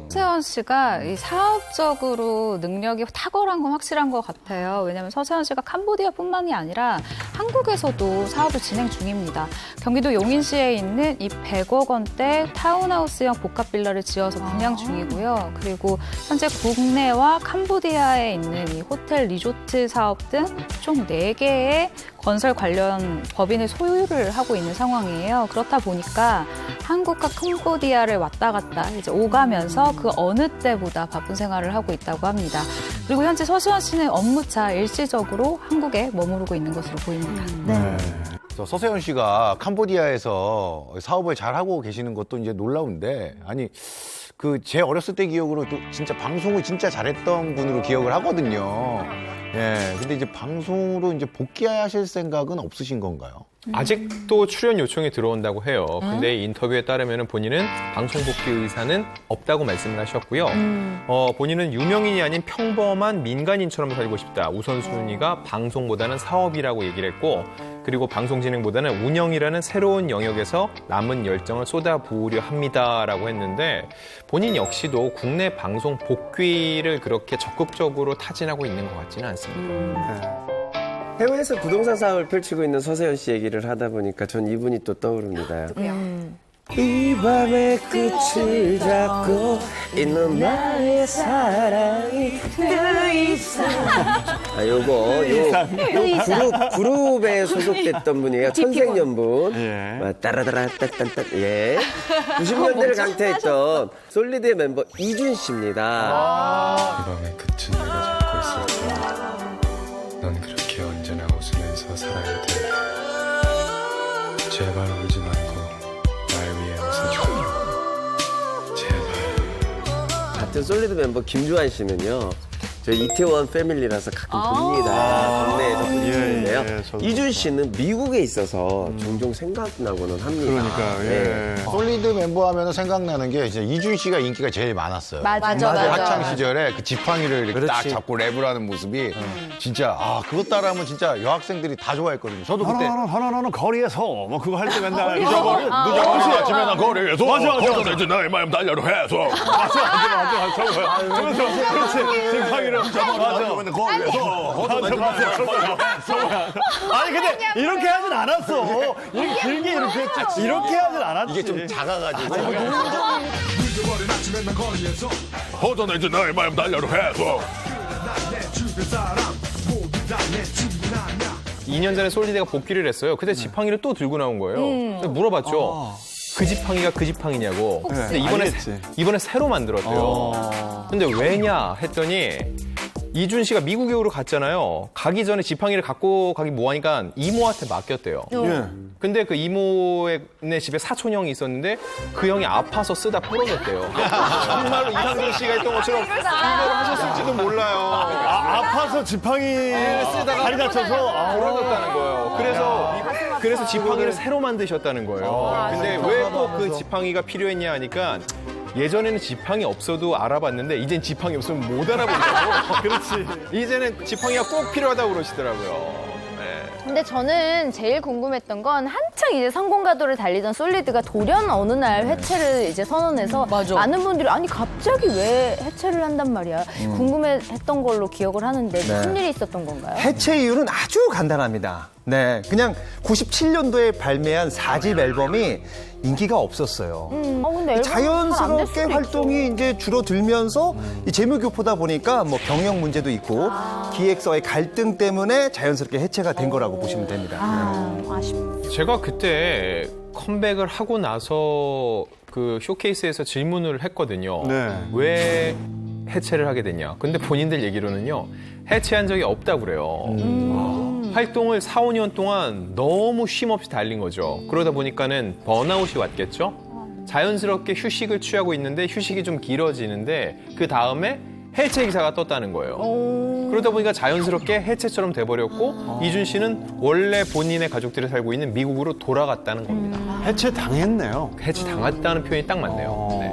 S8: 서세원 씨가 이 사업적으로 능력이 탁월한 건 확실한 것 같아요. 왜냐하면 서세원 씨가 캄보디아뿐만이 아니라 한국에서도 사업을 진행 중입니다. 경기도 용인시에 있는 이 100억 원대 타운하우스형 복합 빌라를 지어서 분양 중이고요. 그리고 현재 국내와 캄보디아에 있는 이 호텔 리조트 사업 등 총 4개의 건설 관련 법인을 소유를 하고 있는 상황이에요. 그렇다 보니까 한국과 캄보디아를 왔다 갔다 이제 오가면서 그 어느 때보다 바쁜 생활을 하고 있다고 합니다. 그리고 현재 서세원 씨는 업무차 일시적으로 한국에 머무르고 있는 것으로 보입니다.
S12: 서세원 씨가 캄보디아에서 사업을 잘 하고 계시는 것도 이제 놀라운데, 아니, 제 어렸을 때 기억으로 또 진짜 방송을 진짜 잘했던 분으로 기억을 하거든요. 예. 근데 이제 방송으로 이제 복귀하실 생각은 없으신 건가요?
S6: 아직도 출연 요청이 들어온다고 해요. 근데 인터뷰에 따르면 본인은 방송 복귀 의사는 없다고 말씀을 하셨고요. 본인은 유명인이 아닌 평범한 민간인처럼 살고 싶다. 우선순위가 방송보다는 사업이라고 얘기를 했고, 그리고 방송 진행보다는 운영이라는 새로운 영역에서 남은 열정을 쏟아부으려 합니다라고 했는데, 본인 역시도 국내 방송 복귀를 그렇게 적극적으로 타진하고 있는 것 같지는 않습니다.
S9: 해외에서 부동산 사업을 펼치고 있는 서세원 씨 얘기를 하다 보니까 전 이분이 또 떠오릅니다. 이 밤의 끝을 잡고 있는 나의 사랑이 더 이상. 그룹에 소속됐던 분이에요. 천생연분. 따라따라 따딴따. 예. 90년대를 강타했던 솔리드의 멤버 이준 씨입니다.
S16: 이 밤의 끝은 내가 잡고 있을 거야. 넌 그렇게 언제나 웃으면서 살아야 돼. 제발 울지 말고 날 위해 웃어줘. 제발.
S9: 같은 솔리드 멤버 김주한 씨는요. 저희 이태원 패밀리라서 가끔 봅니다. 국내에서 보시는데요. 이준 씨는 미국에 있어서 종종 생각나고는 합니다.
S12: 그러니까 솔리드 멤버 하면 생각나는 게 이제 이준 씨가 인기가 제일 많았어요.
S14: 맞아.
S12: 학창 시절에 그 지팡이를 이렇게 딱 잡고 랩을 하는 모습이 진짜 그것 따라하면 진짜 여학생들이 다 좋아했거든요. 저도 그때
S1: 하나는 거리에서 뭐 그거 할 때 맨날
S12: 늦어버린 아침에 난 거리에서
S1: 맞아.
S12: 나의 마음 달려로 해서
S1: 그렇지 지팡이를 맞아. 아니 근데 이렇게 하진 않았어. 이렇게 길게 이렇게 했지. 이렇게 하진 않았지.
S12: 이게 좀 작아가지고.
S16: 허전해진 나의 마음 달려로 해서.
S6: 2년 전에 솔리드가 복귀를 했어요. 그때 지팡이를 또 들고 나온 거예요. 그래서 물어봤죠. 그 지팡이가 그 지팡이냐고. 근데 이번에 새로 만들었대요. 근데 왜냐 했더니 이준 씨가 미국 교우로 갔잖아요. 가기 전에 지팡이를 갖고 가기 뭐하니까 이모한테 맡겼대요.
S1: 예.
S6: 근데 그 이모네 집에 사촌 형이 있었는데 그 형이 아파서 쓰다 부러졌대요. 정말로 이상준 씨가 했던 것처럼 이거를 하셨을지도 몰라요.
S1: 아파서 지팡이를 쓰다가 다리 다쳐서
S6: 부러졌다는 거예요. 그래서 지팡이를 새로 만드셨다는 거예요. 근데 왜 꼭 그 지팡이가 필요했냐 하니까 예전에는 지팡이 없어도 알아봤는데 이젠 지팡이 없으면 못 알아본다고.
S1: 그렇지.
S6: 이제는 지팡이가 꼭 필요하다고 그러시더라고요.
S14: 근데 저는 제일 궁금했던 건 한창 이제 성공가도를 달리던 솔리드가 돌연 어느 날 해체를 이제 선언해서 많은 분들이 아니 갑자기 왜 해체를 한단 말이야 궁금했던 걸로 기억을 하는데 무슨 일이 있었던 건가요?
S11: 해체 이유는 아주 간단합니다. 네, 그냥 97년도에 발매한 4집 앨범이 인기가 없었어요.
S14: 근데 앨범이
S11: 자연스럽게
S14: 잘안될 수도
S11: 활동이 이제 줄어들면서 이 재무교포다 보니까 뭐 경영 문제도 있고 기획사의 갈등 때문에 자연스럽게 해체가 된 거라고 보시면 됩니다.
S14: 아쉽다.
S6: 제가 그때 컴백을 하고 나서 그 쇼케이스에서 질문을 했거든요.
S1: 네.
S6: 왜 해체를 하게 됐냐. 근데 본인들 얘기로는요. 해체한 적이 없다고 그래요. 활동을 4, 5년 동안 너무 쉼없이 달린 거죠. 그러다 보니까는 번아웃이 왔겠죠. 자연스럽게 휴식을 취하고 있는데 휴식이 좀 길어지는데 그 다음에 해체 기사가 떴다는 거예요. 그러다 보니까 자연스럽게 해체처럼 돼버렸고 이준 씨는 원래 본인의 가족들이 살고 있는 미국으로 돌아갔다는 겁니다.
S1: 해체 당했네요.
S6: 해체 당했다는 표현이 딱 맞네요. 네.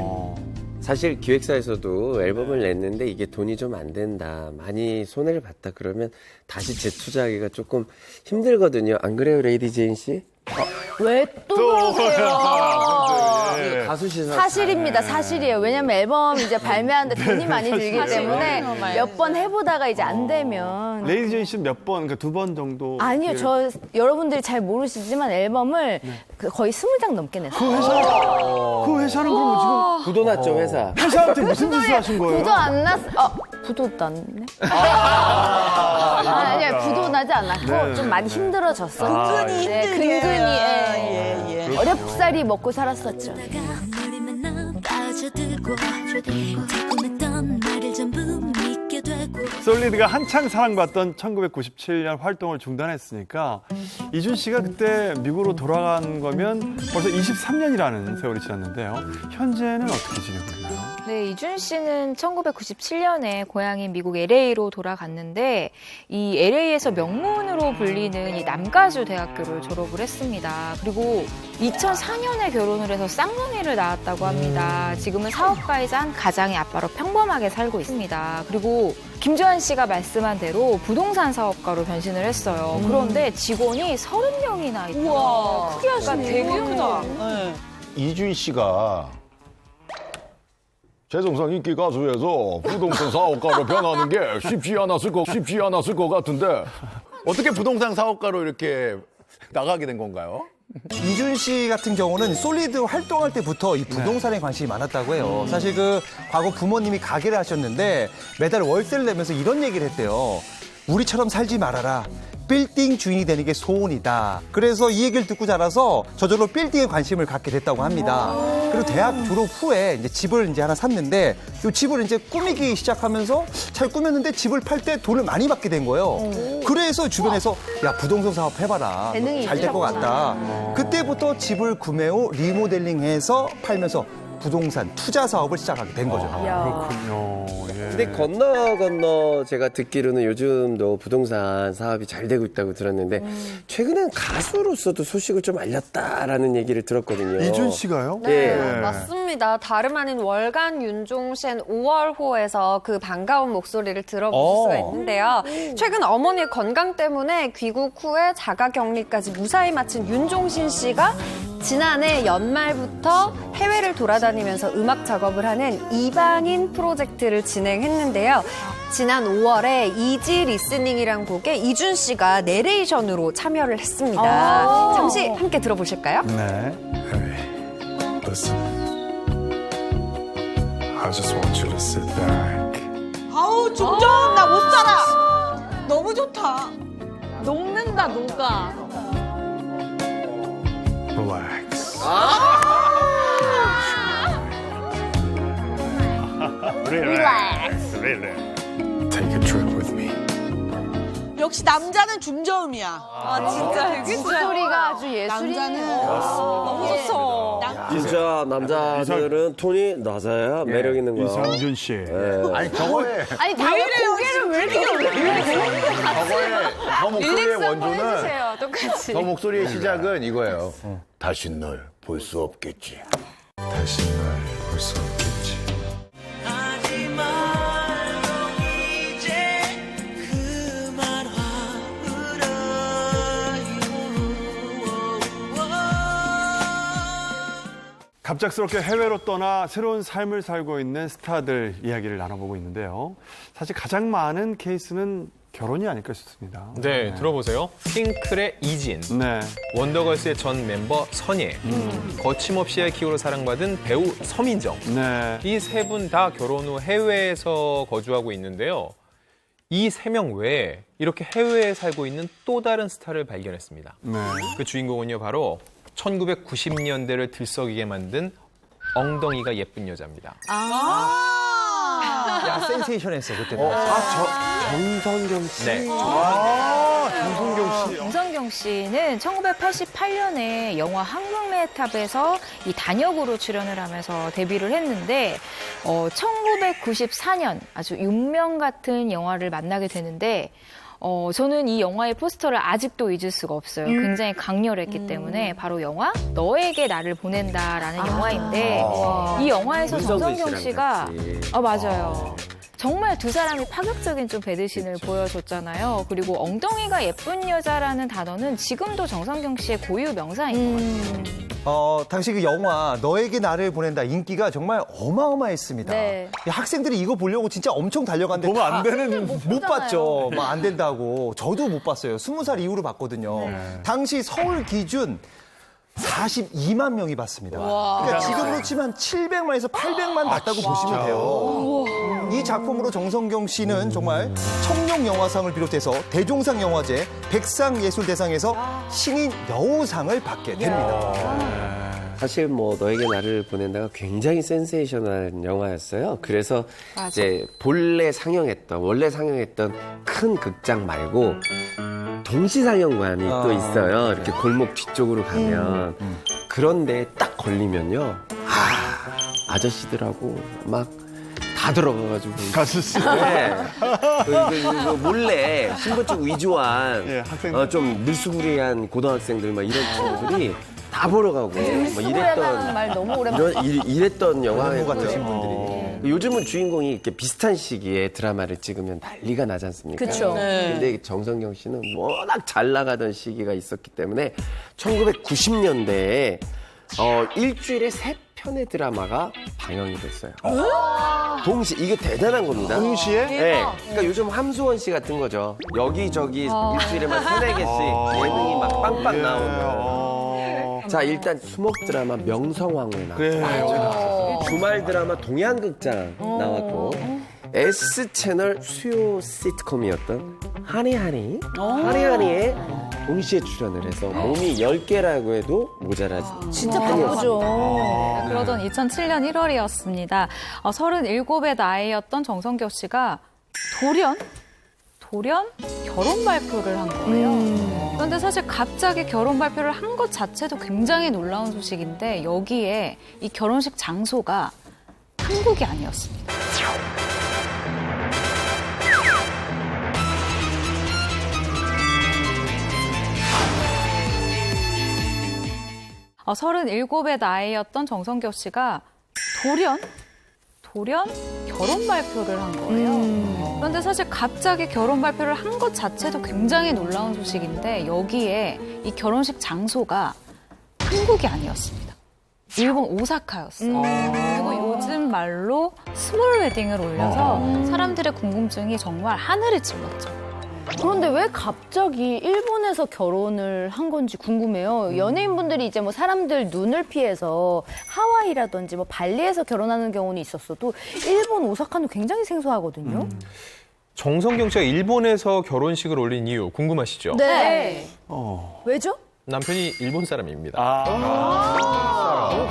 S9: 사실 기획사에서도 앨범을 냈는데 이게 돈이 좀 안 된다, 많이 손해를 봤다 그러면 다시 재투자하기가 조금 힘들거든요. 안 그래요, 레이디 제인 씨?
S14: 왜 또 그러세요?
S1: 예.
S9: 가수 시사
S14: 사실입니다. 사실이에요. 왜냐면 앨범 이제 발매하는데 돈이 많이 들기 때문에 몇 번 해보다가 이제 안 되면.
S1: 레이디 제인 씨는 몇 번, 그러니까 2번 정도.
S14: 아니요, 저 여러분들이 잘 모르시지만 앨범을 그 거의 20장 넘게 냈어요.
S1: 그 회사는 그럼 지금
S9: 부도 났죠, 회사.
S1: 회사한테 무슨 짓을 하신 거예요?
S14: 부도 안 났, 부도 났네? 아니요, 부도 나지 않았고
S1: 네.
S14: 좀 많이 힘들어졌어요.
S10: 은근히
S14: 네,
S10: 힘들게.
S14: 근근히
S10: 예.
S14: 어렵사리 먹고 살았었죠.
S1: 솔리드가 한창 사랑받던 1997년 활동을 중단했으니까 이준 씨가 그때 미국으로 돌아간 거면 벌써 23년이라는 세월이 지났는데요. 현재는 어떻게 지내고 있나요?
S7: 네, 이준 씨는 1997년에 고향인 미국 LA로 돌아갔는데 이 LA에서 명문으로 불리는 이 남가주 대학교를 졸업을 했습니다. 그리고 2004년에 결혼을 해서 쌍둥이를 낳았다고 합니다. 지금은 사업가이자 한 가장의 아빠로 평범하게 살고 있습니다. 그리고 김주한 씨가 말씀한 대로 부동산 사업가로 변신을 했어요. 그런데 직원이 30명이나 있다.
S10: 우와, 크게 하시네.
S7: 되게 크다.
S12: 이준 씨가 재정상 인기 가수에서 부동산 사업가로 변하는 게 쉽지 않았을 것 같은데 어떻게 부동산 사업가로 이렇게 나가게 된 건가요?
S11: 이준 씨 같은 경우는 솔리드 활동할 때부터 이 부동산에 관심이 많았다고 해요. 사실 그 과거 부모님이 가게를 하셨는데 매달 월세를 내면서 이런 얘기를 했대요. 우리처럼 살지 말아라. 빌딩 주인이 되는 게 소원이다. 그래서 이 얘기를 듣고 자라서 저절로 빌딩에 관심을 갖게 됐다고 합니다. 그리고 대학 졸업 후에 이제 집을 이제 하나 샀는데 이 집을 이제 꾸미기 시작하면서 잘 꾸몄는데 집을 팔 때 돈을 많이 받게 된 거예요. 그래서 주변에서 야 부동산 사업 해봐라. 잘 될 것 같다. 그때부터 집을 구매 후 리모델링해서 팔면서 부동산 투자 사업을 시작하게 된 거죠.
S1: 그렇군요. 예.
S9: 근데 건너 제가 듣기로는 요즘도 부동산 사업이 잘 되고 있다고 들었는데 최근엔 가수로서도 소식을 좀 알렸다라는 얘기를 들었거든요.
S1: 이준 씨가요?
S2: 네,
S9: 예.
S2: 맞습니다. 다름 아닌 월간 윤종신 5월호에서 그 반가운 목소리를 들어볼 수가 있는데요. 최근 어머니의 건강 때문에 귀국 후에 자가격리까지 무사히 마친 윤종신 씨가 지난해 연말부터 해외를 돌아다니면서 음악 작업을 하는 이방인 프로젝트를 진행했는데요. 지난 5월에 이지 리스닝이란 곡에 이준 씨가 내레이션으로 참여를 했습니다. 잠시 함께 들어보실까요?
S1: 네.
S16: Listen, I just want you to sit back.
S10: 아우 중전 나 못 살아. 너무 좋다.
S7: 녹는다, 녹아.
S16: Relax.
S1: 릴렉스.
S16: Take take a trip with me.
S10: 역시 남자는 중저음이야.
S7: 아, 진짜 목소리가 아주 예술이네요.
S10: 너무 좋소.
S9: 진짜 남자들은 톤이 낮아야 매력 있는 거야.
S1: 이상준 씨.
S12: 아니 저거에
S7: 아니, 다 고개를 왜 이렇게
S12: 저 목소리의 원조는
S7: 해주세요, 똑같이.
S12: 저 목소리의 시작은 이거예요. 다시 널 볼 수 없겠지.
S16: 다시 날 볼 수 없겠지.
S1: 갑작스럽게 해외로 떠나 새로운 삶을 살고 있는 스타들 이야기를 나눠보고 있는데요. 사실 가장 많은 케이스는 결혼이 아닐까 싶습니다.
S6: 네, 들어보세요. 핑클의 이진,
S1: 네.
S6: 원더걸스의 전 멤버 선예, 거침없이의 기호로 사랑받은 배우 서민정.
S1: 네.
S6: 이 세 분 다 결혼 후 해외에서 거주하고 있는데요. 이 세 명 외에 이렇게 해외에 살고 있는 또 다른 스타를 발견했습니다.
S1: 네.
S6: 그 주인공은요, 바로 1990년대를 들썩이게 만든 엉덩이가 예쁜 여자입니다.
S11: 야, 센세이션했어, 그때.
S9: 정성경 씨.
S6: 네.
S1: 정성경 씨.
S7: 정성경 씨는 1988년에 영화 항공레탑에서 이 단역으로 출연을 하면서 데뷔를 했는데 1994년 아주 운명 같은 영화를 만나게 되는데 저는 이 영화의 포스터를 아직도 잊을 수가 없어요. 굉장히 강렬했기 때문에 바로 영화 너에게 나를 보낸다라는 영화인데 이 영화에서 정성경 씨가 맞아요. 정말 두 사람이 파격적인 좀 배드신을 보여줬잖아요. 그리고 엉덩이가 예쁜 여자라는 단어는 지금도 정성경 씨의 고유 명사인 것 같아요.
S11: 당시 그 영화 너에게 나를 보낸다 인기가 정말 어마어마했습니다.
S7: 네.
S11: 학생들이 이거 보려고 진짜 엄청 달려갔는데
S1: 보면 안 되는
S11: 못 봤죠. 막 안 된다고. 저도 못 봤어요. 20살 이후로 봤거든요. 당시 서울 기준 42만 명이 봤습니다. 그러니까 지금으로 치면 700만에서 800만 봤다고 보시면 돼요. 이 작품으로 정성경 씨는 정말 청룡 영화상을 비롯해서 대종상 영화제, 백상예술대상에서 신인 여우상을 받게 됩니다.
S9: 사실 뭐 너에게 나를 보낸다가 굉장히 센세이셔널한 영화였어요. 그래서 이제 원래 상영했던 큰 극장 말고 동시 상영관이 또 있어요. 이렇게 골목 뒤쪽으로 가면 그런데 딱 걸리면요, 아저씨들하고 막 다 들어가가지고 네. 그 몰래 신분증 위조한 좀 늘수구리한 고등학생들 막 이런 친구들이 다 보러 가고
S14: 늘수구리하다는 말 너무 오랜만에
S9: 이랬던 영화 같으신 분들이 요즘은 주인공이 이렇게 비슷한 시기에 드라마를 찍으면 난리가 나지 않습니까?
S14: 그쵸.
S9: 근데 정성경 씨는 워낙 잘 나가던 시기가 있었기 때문에 1990년대에 일주일에 3편의 드라마가 방영이 됐어요. 동시 이게 대단한 겁니다.
S1: 동시에?
S9: 네. 그러니까 요즘 함수원 씨 같은 거죠. 여기저기 일주일에만 3-4개씩 예능이 막 빵빵 나오는. 자, 일단 수목 드라마 명성황후에 나왔고 주말 드라마 동양극장 나왔고 S채널 수요 시트콤이었던 하니하니에 동시에 출연을 해서 몸이 10개라고 해도 모자라지.
S14: 진짜 바쁘죠.
S8: 그러던 2007년 1월이었습니다. 37의 나이였던 정성경 씨가 돌연 결혼 발표를 한 거예요. 그런데 사실 갑자기 결혼 발표를 한 것 자체도 굉장히 놀라운 소식인데 여기에 이 결혼식 장소가 한국이 아니었습니다. 어, 37의 나이였던 정성경 씨가 돌연 결혼 발표를 한 거예요. 그런데 사실 갑자기 결혼 발표를 한 것 자체도 굉장히 놀라운 소식인데 여기에 이 결혼식 장소가 한국이 아니었습니다. 일본 오사카였어요. 그리고 요즘 말로 스몰 웨딩을 올려서 사람들의 궁금증이 정말 하늘을 찔렀죠.
S14: 그런데 왜 갑자기 일본에서 결혼을 한 건지 궁금해요. 연예인분들이 이제 뭐 사람들 눈을 피해서 하와이라든지 뭐 발리에서 결혼하는 경우는 있었어도 일본 오사카는 굉장히 생소하거든요.
S6: 정성경 씨가 일본에서 결혼식을 올린 이유 궁금하시죠?
S14: 네. 왜죠?
S6: 남편이 일본 사람입니다.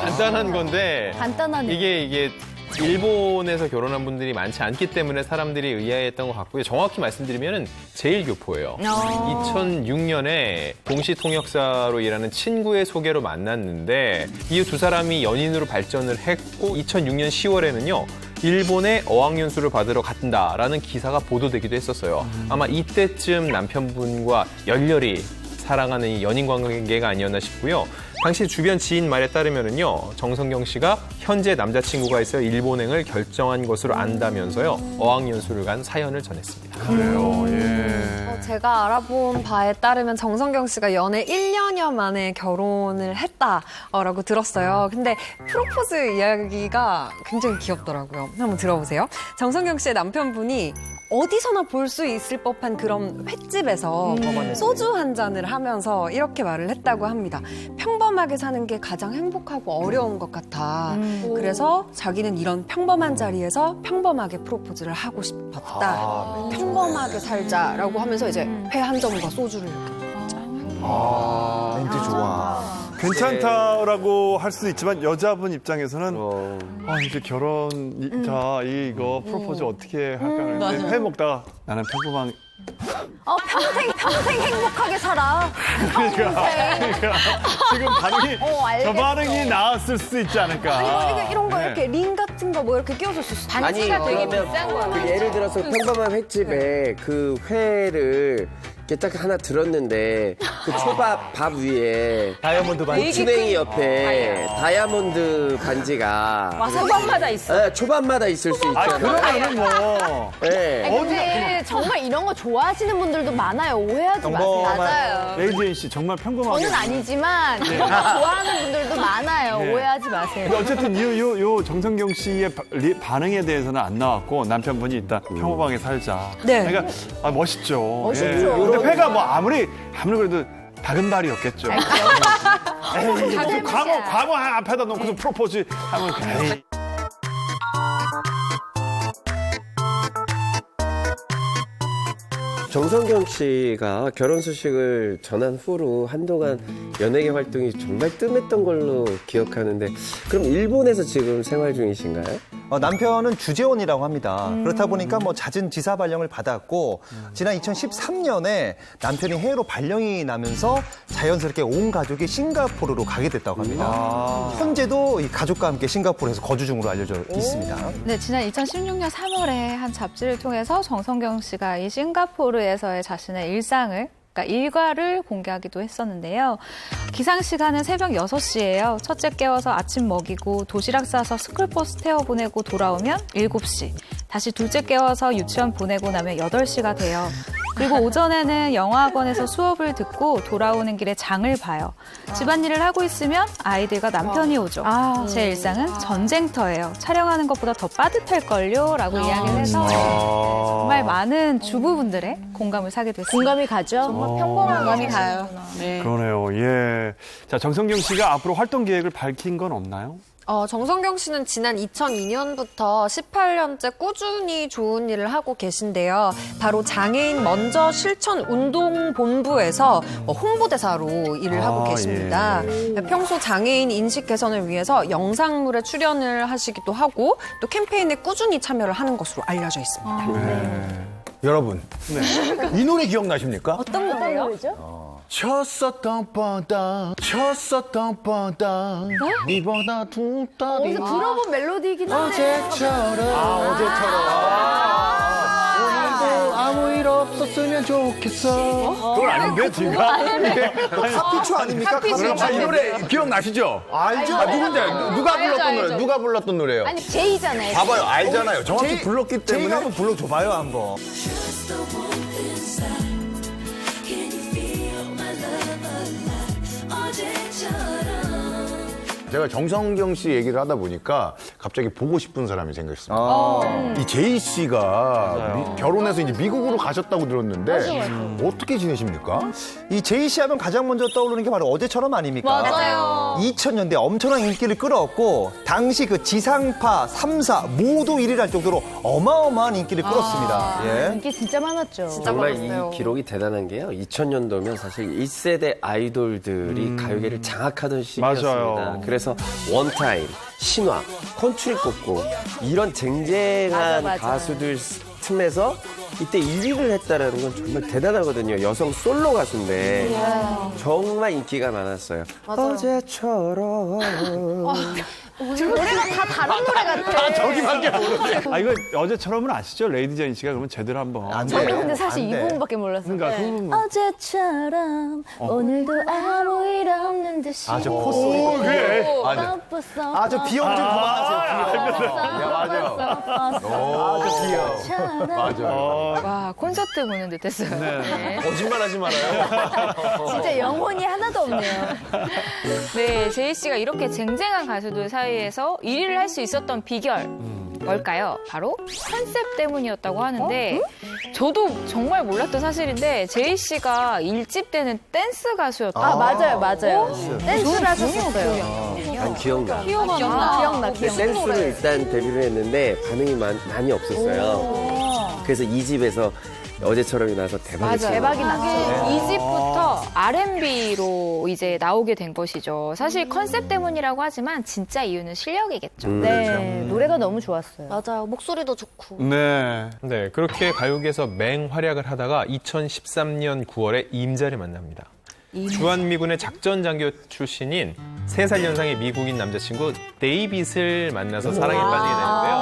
S6: 간단한 건데
S14: 간단하네.
S6: 이게 일본에서 결혼한 분들이 많지 않기 때문에 사람들이 의아해했던 것 같고요. 정확히 말씀드리면 제1교포예요. 2006년에 동시 통역사로 일하는 친구의 소개로 만났는데 이 두 사람이 연인으로 발전을 했고 2006년 10월에는요. 일본에 어학연수를 받으러 간다라는 기사가 보도되기도 했었어요. 아마 이때쯤 남편분과 열렬히 사랑하는 이 연인 관계가 아니었나 싶고요. 당시 주변 지인 말에 따르면은요, 정성경 씨가 현재 남자친구가 있어 일본행을 결정한 것으로 안다면서요, 어학연수를 간 사연을 전했습니다.
S1: 그래요, 예.
S2: 제가 알아본 바에 따르면 정성경 씨가 연애 1년여 만에 결혼을 했다라고 들었어요. 근데 프로포즈 이야기가 굉장히 귀엽더라고요. 한번 들어보세요. 정성경 씨의 남편분이 어디서나 볼 수 있을 법한 그런 횟집에서 소주 한 잔을 하면서 이렇게 말을 했다고 합니다. 평범하게 사는 게 가장 행복하고 어려운 것 같아. 그래서 자기는 이런 평범한 자리에서 평범하게 프로포즈를 하고 싶었다. 평범하게 살자라고 하면서 이제 회 한 점과 소주를 이렇게 먹자.
S11: 멘트 좋아.
S1: 괜찮다라고 할 수도 있지만 여자분 입장에서는 이제 결혼 이거 프로포즈 어떻게 할까 하는데 회 먹다가 나는 평범한
S14: 평생 행복하게 살아.
S1: 그러니까 지금 반응이 저 반응이 나왔을 수 있지 않을까.
S2: 아니 이런 거 이렇게 링 같은 거 뭐 이렇게 끼워줄 수 있어.
S9: 반지가 되게 비싼 거야. 예를 들어서 평범한 횟집에 그 회를 이렇게 딱 하나 들었는데 그 초밥 밥 위에
S11: 다이아몬드 반지.
S9: 고추냉이 옆에 다이아몬드 반지가
S14: 초밥마다 있어.
S9: 네, 초밥마다 있을 수 있잖아요.
S1: 그러면은 뭐.
S9: 네.
S14: 근데 정말 이런 거 좋아하시는 분들도 많아요. 오해하지 마세요. 맞아요.
S1: 레이디엔 씨 정말 평범하게.
S14: 저는 아니지만 이런 거 좋아하는 분들도 많아요.
S1: 네.
S14: 오해하지 마세요.
S1: 근데 어쨌든 요 정성경 씨의 반응에 대해서는 안 나왔고 남편분이 일단 평범하게 살자.
S2: 네.
S1: 그러니까 멋있죠.
S14: 멋있죠.
S1: 근데 회가 뭐 아무리 그래도 다금발이었겠죠. 에이, 과거 앞에다 놓고서 프로포즈 하면 에이.
S9: 정성경 씨가 결혼 소식을 전한 후로 한동안 연예계 활동이 정말 뜸했던 걸로 기억하는데 그럼 일본에서 지금 생활 중이신가요?
S11: 남편은 주재원이라고 합니다. 그렇다 보니까 뭐 잦은 지사 발령을 받았고 지난 2013년에 남편이 해외로 발령이 나면서 자연스럽게 온 가족이 싱가포르로 가게 됐다고 합니다. 현재도 이 가족과 함께 싱가포르에서 거주 중으로 알려져 있습니다.
S8: 네, 지난 2016년 3월에 한 잡지를 통해서 정성경 씨가 이 싱가포르에서의 자신의 일상을 그러니까 일과를 공개하기도 했었는데요. 기상 시간은 새벽 6시예요. 첫째 깨워서 아침 먹이고 도시락 싸서 스쿨버스 태워보내고 돌아오면 7시. 다시 둘째 깨워서 유치원 보내고 나면 8시가 돼요. 그리고 오전에는 영어학원에서 수업을 듣고 돌아오는 길에 장을 봐요. 집안일을 하고 있으면 아이들과 남편이 오죠. 제 일상은 전쟁터예요. 촬영하는 것보다 더 빠듯할걸요? 라고 이야기를 해서 정말 많은 주부분들의 공감을 사게 됐습니다.
S14: 공감이 가죠?
S8: 정말 평범한
S2: 공감이 가요.
S10: 네.
S1: 그러네요. 예. 자, 정성경 씨가 앞으로 활동 계획을 밝힌 건 없나요?
S2: 정성경 씨는 지난 2002년부터 18년째 꾸준히 좋은 일을 하고 계신데요. 바로 장애인 먼저 실천 운동 본부에서 홍보대사로 일을 하고 계십니다.
S1: 예.
S2: 평소 장애인 인식 개선을 위해서 영상물에 출연을 하시기도 하고 또 캠페인에 꾸준히 참여를 하는 것으로 알려져 있습니다.
S12: 여러분, 이 노래 기억나십니까?
S14: 어떤 노래죠?
S12: 쳤었던 뻔다 니보다 두 딸이
S14: 어디서 들어본 멜로디이긴 한데.
S12: 오늘도 아무 일 없었으면 좋겠어.
S1: 그건 아닌데, 지금?
S11: 카피추 아닙니까?
S12: 이 노래 기억나시죠?
S11: 알죠.
S12: 누군지 누가 불렀던
S14: 알죠.
S12: 노래? 누가 불렀던 노래예요?
S14: 아니, 제이잖아요.
S12: 봐봐요, 알잖아요. 정확히 불렀기
S11: 제이가
S12: 때문에.
S11: 한번 불러줘봐요, 한번.
S12: 제가 정성경 씨 얘기를 하다 보니까 갑자기 보고 싶은 사람이 생겼습니다. 이 제이 씨가 결혼해서 이제 미국으로 가셨다고 들었는데 어떻게 지내십니까?
S11: 이 제이 씨 하면 가장 먼저 떠오르는 게 바로 어제처럼 아닙니까?
S2: 맞아요.
S11: 2000년대 엄청난 인기를 끌어왔고 당시 그 지상파 3사 모두 1위를 할 정도로 어마어마한 인기를 끌었습니다. 예.
S14: 인기 진짜 많았죠.
S9: 정말
S2: 많았어요.
S9: 이 기록이 대단한 게요. 2000년도면 사실 1세대 아이돌들이 가요계를 장악하던 시기였습니다.
S1: 맞아요.
S9: 그래서 원타임 신화, 컨트리 꼽고 이런 쟁쟁한
S14: 맞아.
S9: 가수들 틈에서 이때 1위를 했다라는 건 정말 대단하거든요. 여성 솔로 가수인데 정말 인기가 많았어요. 어제처럼
S14: 노래가 다 다른 노래 같아.
S1: 저기밖에 모르죠. 아, 이거 어제처럼은 아시죠? 레이디 제인 씨가 그러면 제대로 한번.
S14: 저도 근데 사실 이 부분밖에 몰랐어요.
S1: 그러니까 그 부분.
S14: 어제처럼 오늘도 아무 일 없는 듯이.
S11: 아, 저 콧소리.
S1: 그래.
S11: 아, 저 비용 좀 그만하세요. 비용.
S12: 맞아.
S11: 저 귀여워.
S12: 맞아.
S7: 와, 콘서트 보는 듯 했어요. 네.
S12: 거짓말 하지 말아요.
S14: 진짜 영혼이 하나도 없네요.
S7: 네, 제이 씨가 이렇게 쟁쟁한 가수들 사이에서 1위를 할 수 있었던 비결 뭘까요? 바로 컨셉 때문이었다고 하는데 저도 정말 몰랐던 사실인데 제이 씨가 1집 때는 댄스 가수였다.
S14: 아, 맞아요. 댄스를 하셨어요.
S9: 난 기억나.
S14: 기억나.
S9: 댄스로 일단 데뷔를 했는데 반응이 많이 없었어요. 그래서 2집에서 어제처럼이 나서 대박이었어요.
S14: 대박이 났어요.
S7: 2집부터 R&B로 이제 나오게 된 것이죠. 사실 컨셉 때문이라고 하지만 진짜 이유는 실력이겠죠.
S14: 네, 노래가 너무 좋았어요.
S15: 맞아요. 목소리도 좋고.
S1: 네.
S6: 네, 그렇게 가요계에서 맹활약을 하다가 2013년 9월에 임자를 만납니다. 주한미군의 작전 장교 출신인 3살 연상의 미국인 남자친구 데이빗을 만나서 사랑에 빠지게 되는데요.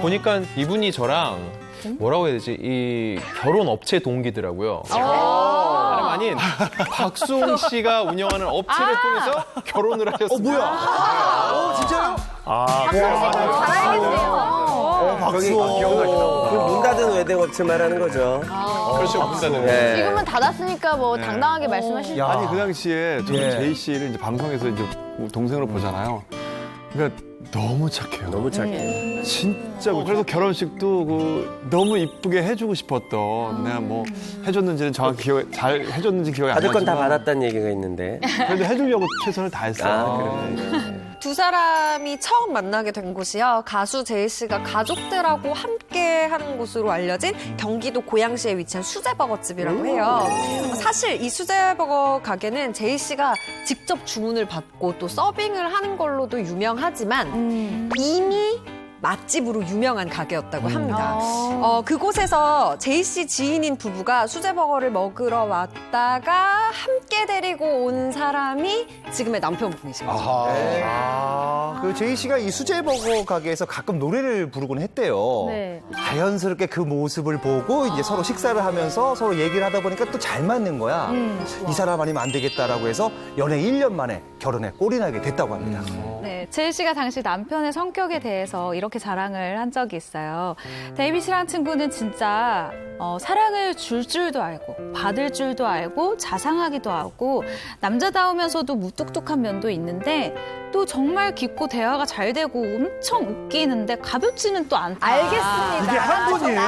S6: 보니까 이분이 저랑 뭐라고 해야 되지? 이 결혼 업체 동기더라고요. 다름 아닌 박수홍 씨가 운영하는 업체를 통해서 결혼을 하셨습니다.
S11: 진짜요?
S14: 잘 알겠네요.
S9: 저기 문 닫은 웨딩 업체 말하는 거죠.
S6: 그렇죠, 문자는.
S9: 네.
S14: 지금은 닫았으니까 뭐 당당하게 말씀하실 수
S11: 야.
S1: 아니 그 당시에 저는
S11: 예.
S1: 제이 씨를 이제 방송에서 이제 동생으로 보잖아요. 그러니까 너무 착해요.
S9: 너무 착해.
S1: 진짜 그래서 결혼식도 너무 이쁘게 해주고 싶었던 내가 뭐 해줬는지는 정확히 잘 해줬는지 기억이 안
S9: 받을
S1: 나지만
S9: 건 다 받았다는 얘기가 있는데.
S1: 그래도 해주려고 최선을 다했어요.
S9: 그래.
S2: 두 사람이 처음 만나게 된 곳이요. 가수 제이 씨가 가족들하고 함께 하는 곳으로 알려진 경기도 고양시에 위치한 수제버거집이라고 해요. 사실 이 수제버거 가게는 제이 씨가 직접 주문을 받고 또 서빙을 하는 걸로도 유명하지만 이미 맛집으로 유명한 가게였다고 합니다. 그곳에서 제이 씨 지인인 부부가 수제버거를 먹으러 왔다가 함께 데리고 온 사람이 지금의 남편분이신 거죠.
S11: 그 제이 씨가 이 수제버거 가게에서 가끔 노래를 부르곤 했대요.
S14: 네.
S11: 자연스럽게 그 모습을 보고 이제 서로 식사를 하면서 서로 얘기를 하다 보니까 또 잘 맞는 거야. 이 사람 아니면 안 되겠다라고 해서 연애 1년 만에 결혼에 꼴이 나게 됐다고 합니다.
S8: 네, 제이 씨가 당시 남편의 성격에 대해서 이렇게 자랑을 한 적이 있어요. 데이빗이라는 친구는 진짜 사랑을 줄 줄도 알고 받을 줄도 알고 자상하기도 하고 남자다우면서도 무뚝뚝한 면도 있는데 또 정말 깊고 대화가 잘 되고 엄청 웃기는데 가볍지는 또 않다.
S14: 알겠습니다.
S1: 이게 한 분이에요.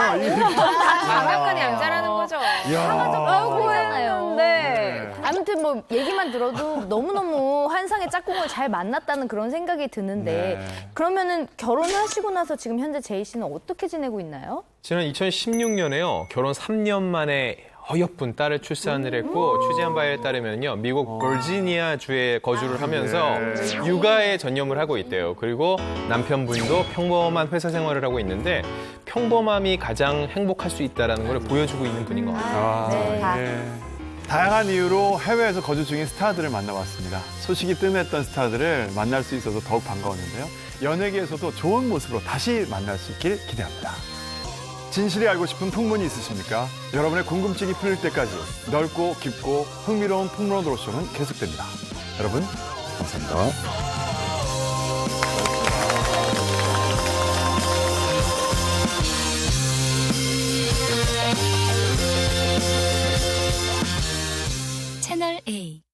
S7: 강력한 남자라는 거죠.
S14: 아이고잖아요. 네. 아무튼 뭐 얘기만 들어도 너무너무 환상의 짝꿍을 잘 만났다는 그런 생각이 드는데 그러면은 결혼하시고 나서 지금 현재 제이 씨는 어떻게 지내고 있나요?
S6: 지난 2016년에요. 결혼 3년 만에 어여쁜 딸을 출산을 했고 취재한 바에 따르면요. 미국 버지니아 주에 거주를 하면서 육아에 전념을 하고 있대요. 그리고 남편분도 평범한 회사 생활을 하고 있는데 평범함이 가장 행복할 수 있다는 걸 보여주고 있는 분인 것 같아요.
S1: 다양한 이유로 해외에서 거주 중인 스타들을 만나봤습니다. 소식이 뜸했던 스타들을 만날 수 있어서 더욱 반가웠는데요. 연예계에서도 좋은 모습으로 다시 만날 수 있길 기대합니다. 진실이 알고 싶은 풍문이 있으십니까? 여러분의 궁금증이 풀릴 때까지 넓고 깊고 흥미로운 풍문어 드로쇼는 계속됩니다. 여러분, 감사합니다.
S17: 채널 A